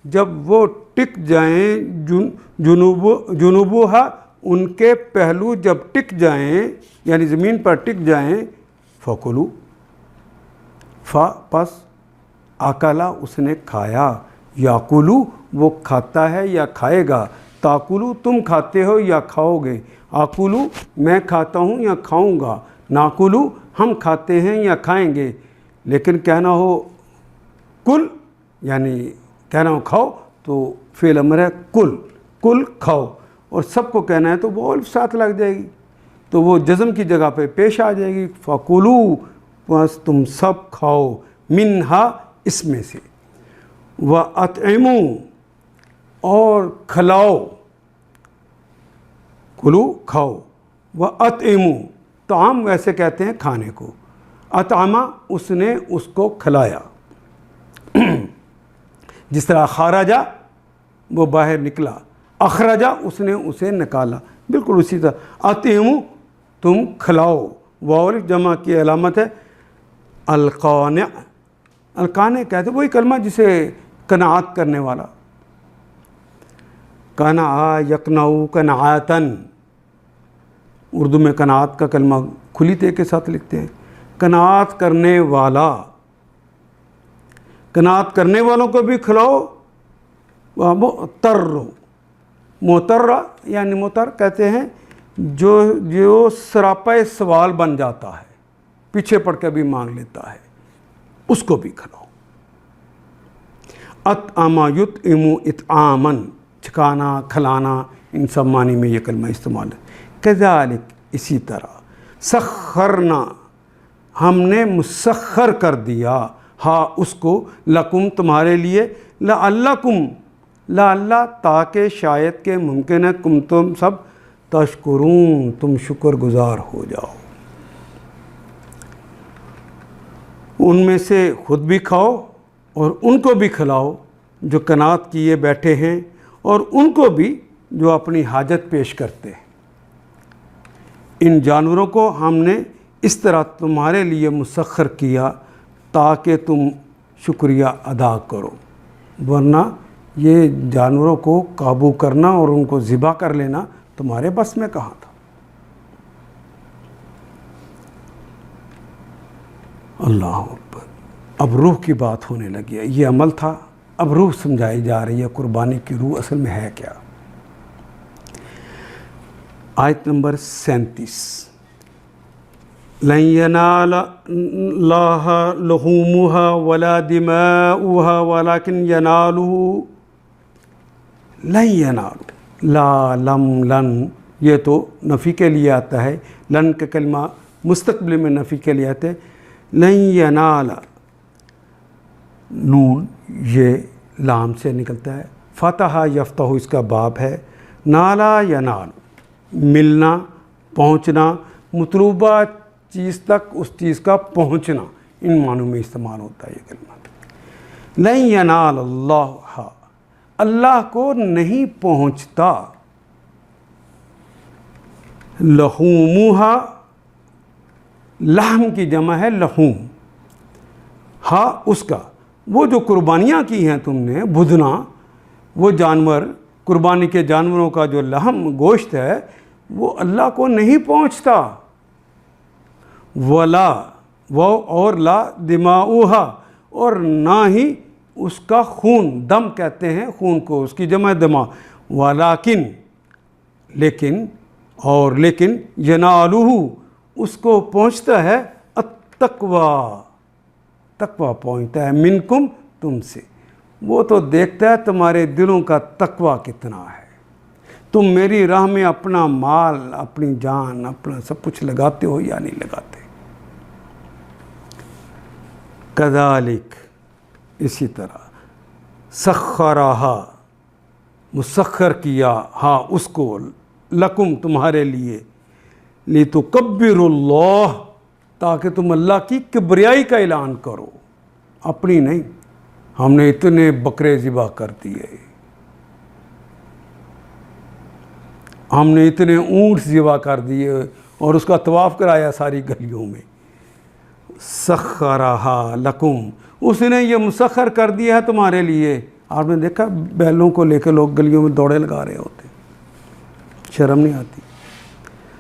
S1: جب وہ ٹک جائیں جنوبها ان کے پہلو جب ٹک جائیں یعنی زمین پر ٹک جائیں فَكُلُوا پس اکلا اس نے کھایا یاکلو وہ کھاتا ہے یا کھائے گا تاکلو تم کھاتے ہو یا کھاؤ گے آکلو میں کھاتا ہوں یا کھاؤں گا ناکلو ہم کھاتے ہیں یا کھائیں گے. لیکن کہنا ہو کل یعنی کہنا ہو کھاؤ تو فعل امر ہے کل کھاؤ اور سب کو کہنا ہے تو وہ الف ساتھ لگ جائے گی تو وہ جزم کی جگہ پہ پیش آ جائے گی. فَكُلُوا بس تم سب کھاؤ منہا اس میں سے. وَأَطْعِمُوا اور کھلاؤ کلو کھاؤ. وَأَطْعِمُوا طعام ویسے کہتے ہیں کھانے کو. اطعمہ اس نے اس کو کھلایا جس طرح خارجہ وہ باہر نکلا اخرجہ اس نے اسے نکالا بالکل اسی طرح. اطعموا تم کھلاؤ. واو جمع کی علامت ہے. القانع القانع کہتے ہیں وہی کلمہ جسے قناعت کرنے والا. قنع یقنعو قناعتن اردو میں قناعت کا کلمہ کھلی تے کے ساتھ لکھتے ہیں. قناعت کرنے والا قناعت کرنے والوں کو بھی کھلاؤ. متر یعنی متر کہتے ہیں جو سراپا سوال بن جاتا ہے پیچھے پڑ کے بھی مانگ لیتا ہے، اس کو بھی کھلاؤ۔ اطعما یطعم اطعاما، چھکانا، کھلانا، ان سب معنی میں یہ کلمہ استعمال ہے۔ کذالک، اسی طرح، سخرنا، ہم نے مسخر کر دیا، ہاں اس کو، لکم، تمہارے لیے، لعلکم، لعلہ، تاکہ شاید کہ ممکن ہے تم سب تشکرون، تم شکر گزار ہو جاؤ۔ ان میں سے خود بھی کھاؤ اور ان کو بھی کھلاؤ جو قناعت کیے بیٹھے ہیں، اور ان کو بھی جو اپنی حاجت پیش کرتے ہیں۔ ان جانوروں کو ہم نے اس طرح تمہارے لیے مسخر کیا تاکہ تم شکریہ ادا کرو، ورنہ یہ جانوروں کو قابو کرنا اور ان کو ذبح کر لینا تمہارے بس میں کہاں تھا۔ اللہ اکبر۔ اب روح کی بات ہونے لگی ہے، یہ عمل تھا، اب روح سمجھائی جا رہی ہے، قربانی کی روح اصل میں ہے کیا۔ آیت نمبر 37، لن ينال اللہ لحومها ولا دماؤها ولكن يناله، لن ينال، لا، لم، لن، یہ تو نفی کے لیے آتا ہے، لن کا کلمہ مستقبل میں نفی کے لیے آتا ہے۔ لن ینال، نون یہ لام سے نکلتا ہے، فتح یفتح اس کا باب ہے، نالا ینال، ملنا، پہنچنا، مطلوبہ چیز تک اس چیز کا پہنچنا، ان معنوں میں استعمال ہوتا ہے یہ کلمہ۔ لن ینال اللہ، اللہ کو نہیں پہنچتا، لحومها، لحم کی جمع ہے لحوم، ہاں اس کا، وہ جو قربانیاں کی ہیں تم نے، بدنا، وہ جانور، قربانی کے جانوروں کا جو لحم گوشت ہے وہ اللہ کو نہیں پہنچتا، ولا، وہ اور لا، دماؤہا، اور نہ ہی اس کا خون، دم کہتے ہیں خون کو، اس کی جمع دماء، ولیکن، لیکن، اور لیکن، ینالہ، اس کو پہنچتا ہے، التقوی، تقوی پہنچتا ہے، منکم، تم سے، وہ تو دیکھتا ہے تمہارے دلوں کا تقوی کتنا ہے، تم میری راہ میں اپنا مال، اپنی جان، اپنا سب کچھ لگاتے ہو یا نہیں لگاتے۔ کذالک، اسی طرح، سخرہا، مسخر کیا، ہاں اس کو، لکم، تمہارے لیے، لتکبروا اللہ، تاکہ تم اللہ کی کبریائی کا اعلان کرو، اپنی نہیں۔ ہم نے اتنے بکرے ذبح کر دیے، ہم نے اتنے اونٹ ذبح کر دیے اور اس کا طواف کرایا ساری گلیوں میں۔ سخرہا لکم، اس نے یہ مسخر کر دیا ہے تمہارے لیے۔ آپ نے دیکھا بیلوں کو لے کے لوگ گلیوں میں دوڑے لگا رہے ہوتے، شرم نہیں آتی۔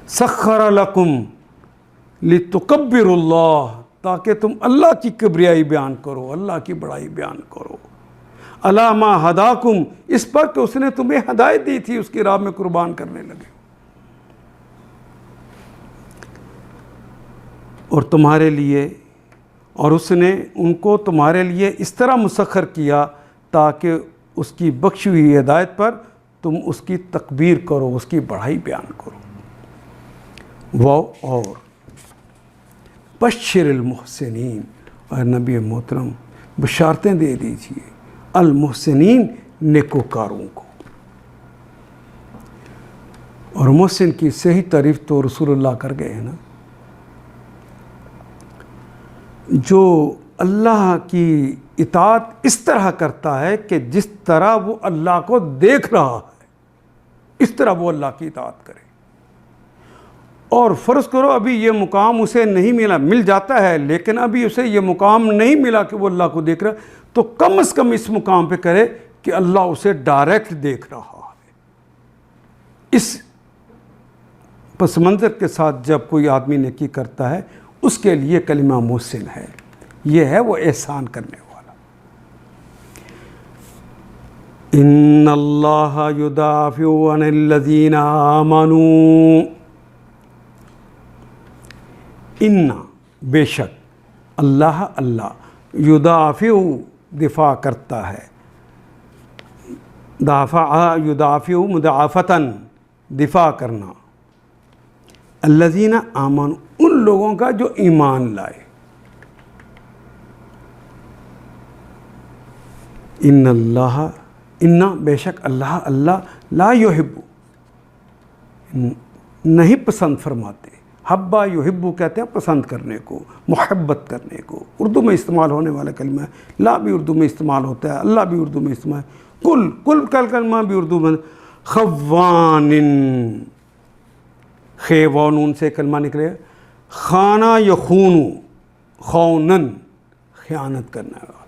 S1: سخر لکم لتکبروا اللہ، تاکہ تم اللہ کی کبریائی بیان کرو، اللہ کی بڑائی بیان کرو، علی ما ہداکم، اس پر کہ اس نے تمہیں ہدایت دی تھی، اس کی راہ میں قربان کرنے لگے، اور تمہارے لیے، اور اس نے ان کو تمہارے لیے اس طرح مسخر کیا تاکہ اس کی بخشی ہوئی ہدایت پر تم اس کی تکبیر کرو، اس کی بڑائی بیان کرو۔ وہ، اور بشر المحسنین، اور نبی محترم بشارتیں دے دیجئے المحسنین، نیکوکاروں کو۔ اور محسن کی صحیح تعریف تو رسول اللہ کر گئے ہیں نا، جو اللہ کی اطاعت اس طرح کرتا ہے کہ جس طرح وہ اللہ کو دیکھ رہا ہے، اس طرح وہ اللہ کی اطاعت کرے۔ اور فرض کرو ابھی یہ مقام اسے نہیں ملا، مل جاتا ہے لیکن ابھی اسے یہ مقام نہیں ملا کہ وہ اللہ کو دیکھ رہا ہے، تو کم از کم اس مقام پہ کرے کہ اللہ اسے ڈائریکٹ دیکھ رہا ہے۔ اس پس منظر کے ساتھ جب کوئی آدمی نیکی کرتا ہے، اس کے لیے کلمہ محسن ہے، یہ ہے وہ احسان کرنے والا۔ ان اللہ یدافع عن الذین آمنوا، ان، بے شک اللہ اللہ یدافع دفاع کرتا ہے، دافع یدافع مدافعتاً دفاع کرنا، الذین آمنوا ان لوگوں کا جو ایمان لائے، ان اللہ ان بے شک اللہ اللہ لا یحب نہیں پسند فرماتے، حبا یحب کہتے ہیں پسند کرنے کو، محبت کرنے کو، اردو میں استعمال ہونے والا کلمہ ہے، لا بھی اردو میں استعمال ہوتا ہے، اللہ بھی اردو میں استعمال ہے، کل کا کلمہ بھی اردو میں، خوان خیوانون سے کلمہ نکلے، خانہ یخون خونن خیانت کرنے والا،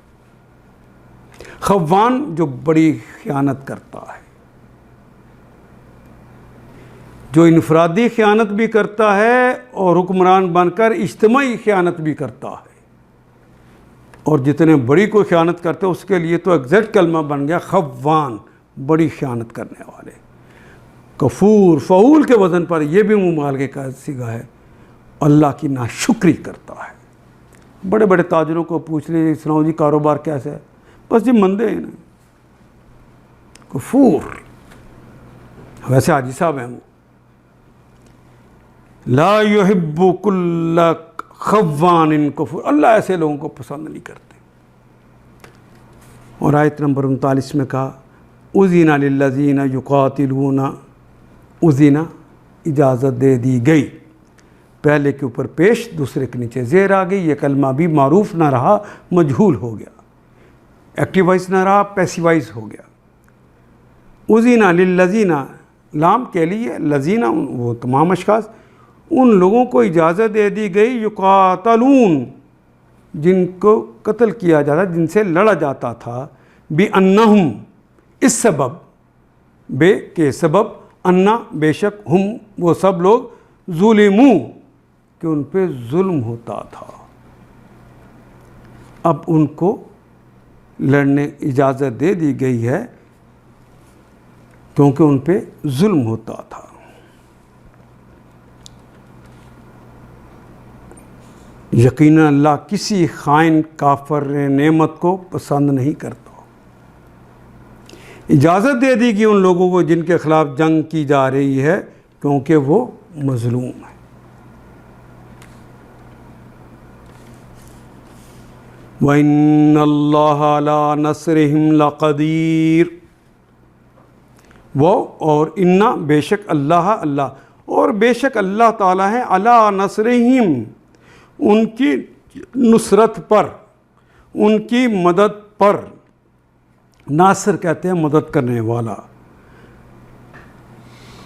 S1: خوان جو بڑی خیانت کرتا ہے، جو انفرادی خیانت بھی کرتا ہے اور حکمران بن کر اجتماعی خیانت بھی کرتا ہے، اور جتنے بڑی کوئی خیانت کرتے ہیں اس کے لیے تو ایگزیکٹ کلمہ بن گیا خوان، بڑی خیانت کرنے والے، کفور فعول کے وزن پر یہ بھی مبالغے کا صیغہ ہے، اللہ کی ناشکری کرتا ہے۔ بڑے بڑے تاجروں کو پوچھ لیجیے سناؤ جی کاروبار کیسے ہے، بس جی مندے ہیں نا، کفور، ویسے حاجی صاحب ہیں وہ، لا یحب کل خوان کفور، اللہ ایسے لوگوں کو پسند نہیں کرتے۔ اور آیت نمبر 39 میں کہا اذن للذین یقاتلون، اذن اجازت دے دی گئی، پہلے کے اوپر پیش دوسرے کے نیچے زیر آ گئی، یہ کلمہ بھی معروف نہ رہا مجہول ہو گیا، ایکٹیوائز نہ رہا پیسیوائز ہو گیا۔ اذن للذین لام کے لیے، لذین وہ تمام اشخاص، ان لوگوں کو اجازت دے دی گئی یقاتلون جن کو قتل کیا جاتا، جن سے لڑا جاتا تھا، بِأَنَّهُمْ اس سبب، بے کے سبب، انا بے شک، ہم وہ سب لوگ، ظلموا کہ ان پہ ظلم ہوتا تھا، اب ان کو لڑنے اجازت دے دی گئی ہے کیونکہ ان پہ ظلم ہوتا تھا۔ یقیناً اللہ کسی خائن کافر نعمت کو پسند نہیں کرتا۔ اجازت دے دی گئی ان لوگوں کو جن کے خلاف جنگ کی جا رہی ہے کیونکہ وہ مظلوم ہے۔ وَإِنَّ اللَّهَ عَلَىٰ نَصْرِهِمْ لَقَدِيرٌ، وہ اور انا بے شک اللہ اللہ اور بے شک اللہ تعالیٰ ہے، عَلَىٰ نَصْرِهِمْ ان کی نصرت پر، ان کی مدد پر، ناصر کہتے ہیں مدد کرنے والا،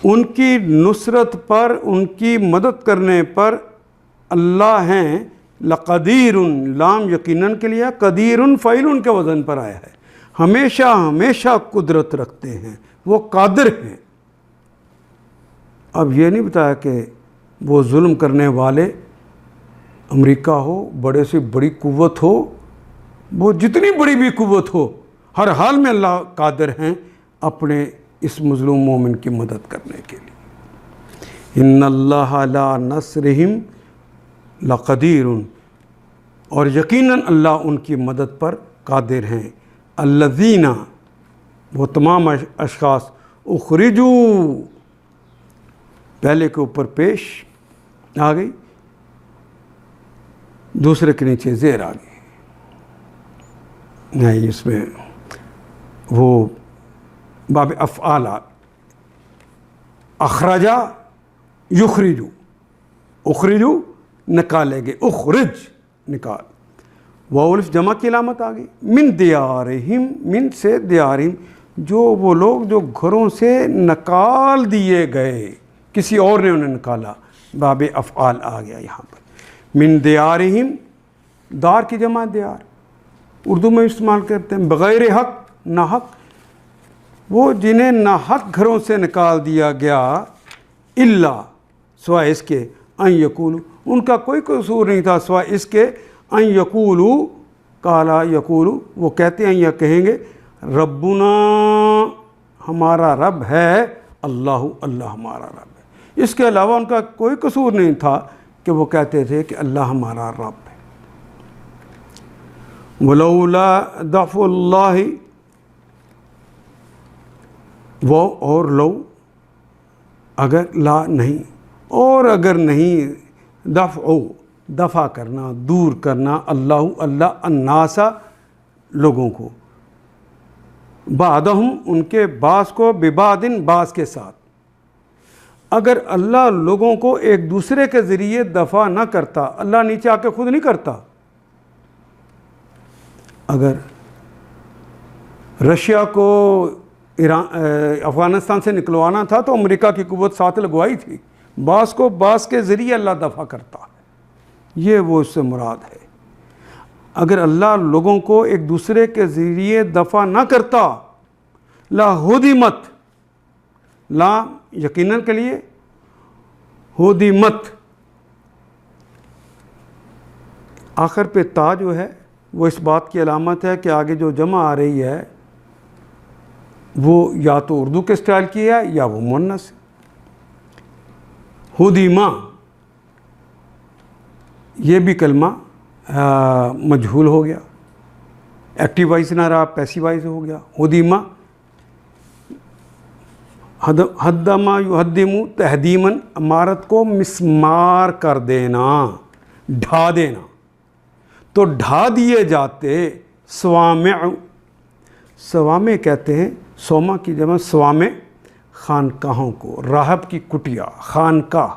S1: ان کی نصرت پر، ان کی مدد کرنے پر اللہ ہیں، لقدیر، لام یقیناً کے لیے، قدیر فعل کے وزن پر آیا ہے، ہمیشہ ہمیشہ قدرت رکھتے ہیں، وہ قادر ہیں۔ اب یہ نہیں بتایا کہ وہ ظلم کرنے والے امریکہ ہو، بڑے سے بڑی قوت ہو، وہ جتنی بڑی بھی قوت ہو، ہر حال میں اللہ قادر ہیں اپنے اس مظلوم مومن کی مدد کرنے کے لیے۔ ان اللہ علی نصرہم لقدیر، اور یقیناً اللہ ان کی مدد پر قادر ہیں۔ الذین وہ تمام اشخاص، اخرجوا پہلے کے اوپر پیش آ گئی، دوسرے کے نیچے زیر آ گئی، نہیں اس میں وہ باب افعال، اخرجا یخرجو، اخرجو نکالے گئے، اخرج نکال، واولف جمع کی علامت آ گئی، من دیارہم، من سے دیارہم، جو وہ لوگ جو گھروں سے نکال دیے گئے، کسی اور نے انہیں نکالا، باب افعال آ گیا یہاں پر۔ من دیارہم، دار کی جمع دیار، اردو میں استعمال کرتے ہیں، بغیر حق، نہ حق، وہ جنہیں نہ حق گھروں سے نکال دیا گیا، الا سوائے اس کے، ان یقولو ان کا کوئی قصور نہیں تھا، سوائے اس کے، ان یقولو کالا یقولو وہ کہتے ہیں یا کہیں گے، ربنا ہمارا رب ہے، اللہ اللہ ہمارا رب ہے، اس کے علاوہ ان کا کوئی قصور نہیں تھا کہ وہ کہتے تھے کہ اللہ ہمارا رب ہے. وَلَوْلَا دَفْعُ اللَّهِ وہ اور لو اگر لا نہیں اور اگر نہیں دفع کرنا دور کرنا اللہ الناسا لوگوں کو بعدہم ان کے بعض کو ببعض بعض کے ساتھ. اگر اللہ لوگوں کو ایک دوسرے کے ذریعے دفع نہ کرتا, اللہ نیچے آ کے خود نہیں کرتا. اگر رشیا کو افغانستان سے نکلوانا تھا تو امریکہ کی قوت ساتھ لگوائی تھی. بعض کو بعض کے ذریعے اللہ دفع کرتا ہے, یہ وہ اس سے مراد ہے. اگر اللہ لوگوں کو ایک دوسرے کے ذریعے دفع نہ کرتا, لا ہدمت, لا یقیناً کے لیے, ہدمت آخر پہ تا جو ہے وہ اس بات کی علامت ہے کہ آگے جو جمع آ رہی ہے وہ یا تو اردو کے اسٹائل کی ہے یا وہ مؤنث. ہدیمہ یہ بھی کلمہ مجہول ہو گیا, ایکٹیو وائز نہ رہا, پیسیو وائز ہو گیا. ہدیمہ حدما یحدمو تہدیماً, عمارت کو مسمار کر دینا, ڈھا دینا. تو ڈھا دیے جاتے. سوامع, سوامع کہتے ہیں سوما کی جمع سوامع, خانقاہوں کو. راہب کی کٹیا, خانقاہ.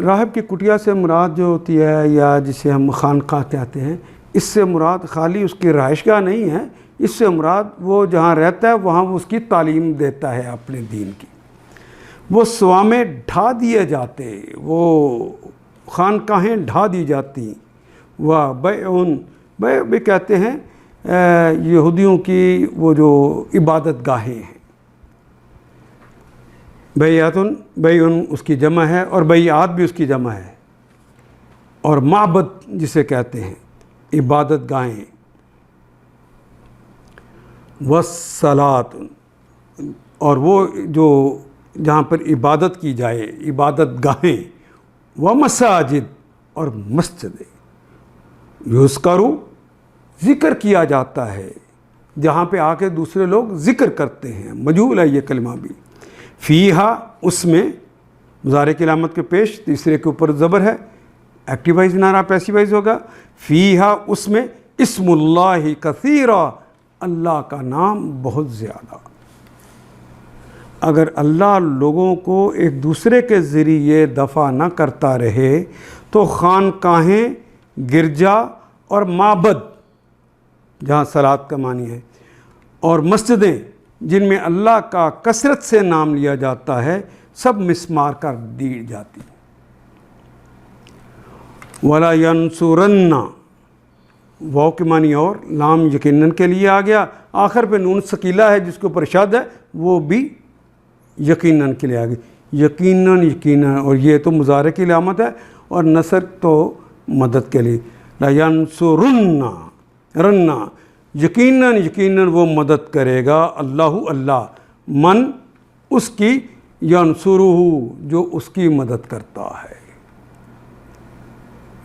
S1: راہب کی کٹیا سے مراد جو ہوتی ہے یا جسے ہم خانقاہ کہتے ہیں, اس سے مراد خالی اس کی رہائش گاہ نہیں ہے, اس سے مراد وہ جہاں رہتا ہے وہاں وہ اس کی تعلیم دیتا ہے اپنے دین کی. وہ سوامع ڈھا دیے جاتے, وہ خانقاہیں ڈھا دی جاتی. وہ بیع بھی کہتے ہیں یہودیوں کی وہ جو عبادت گاہیں ہیں. بیعتن, بیعن اس کی جمع ہے اور بیعات بھی اس کی جمع ہے. اور معبد جسے کہتے ہیں عبادت گاہیں. والصلاۃ, اور وہ جو جہاں پر عبادت کی جائے عبادت گاہیں. ومساجد, اور مسجدیں. یذکروا, ذکر کیا جاتا ہے جہاں پہ آ کے دوسرے لوگ ذکر کرتے ہیں. مجہول ہے یہ کلمہ بھی. فیہا, اس میں مضارع کی علامت کے پیش تیسرے کے اوپر زبر ہے, ایکٹیو وائز نہ رہا, پیسیو وائز ہوگا. فیہا, اس میں اسم اللہ کثیرا, اللہ کا نام بہت زیادہ. اگر اللہ لوگوں کو ایک دوسرے کے ذریعے دفع نہ کرتا رہے تو خانقاہیں, گرجا اور معبد جہاں صلاۃ کا معنی ہے, اور مسجدیں جن میں اللہ کا کثرت سے نام لیا جاتا ہے, سب مسمار کر دی جاتی. وَلَا يَنْصُرَنَّ, واو کے معنی اور, لام یقیناً کے لیے آ گیا. آخر پہ نون ثقیلہ ہے جس کے اوپر شد ہے, وہ بھی یقیناً کے لیے آ گئی. یقیناً, یقیناً, اور یہ تو مضارع کی علامت ہے, اور نصر تو مدد کے لیے. لا ینصرن, رنا, یقیناً یقیناً وہ مدد کرے گا اللہ, اللہ, من, اس کی, ینصرہ, جو اس کی مدد کرتا ہے.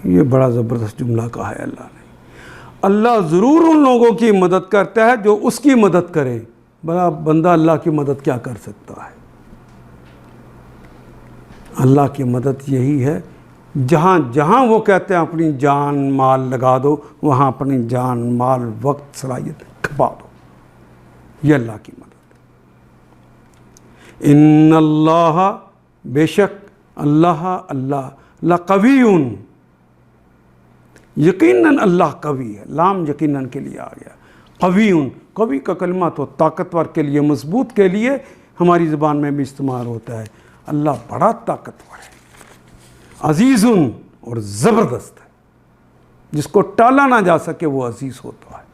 S1: یہ بڑا زبردست جملہ کہا ہے اللہ نے. اللہ ضرور ان لوگوں کی مدد کرتا ہے جو اس کی مدد کرے. بڑا بندہ اللہ کی مدد کیا کر سکتا ہے؟ اللہ کی مدد یہی ہے جہاں جہاں وہ کہتے ہیں اپنی جان مال لگا دو, وہاں اپنی جان مال وقت صلاحیت کھپا دو. یہ اللہ کی مدد. ان اللہ, بے شک اللہ, اللہ, لقوی, یقیناً اللہ قوی ہے. لام یقیناً کے لیے آ گیا. قوی, قوی کا کلمہ تو طاقتور کے لیے, مضبوط کے لیے ہماری زبان میں بھی استعمال ہوتا ہے. اللہ بڑا طاقتور ہے. عزیز, اور زبردست ہے, جس کو ٹالا نہ جا سکے وہ عزیز ہوتا ہے.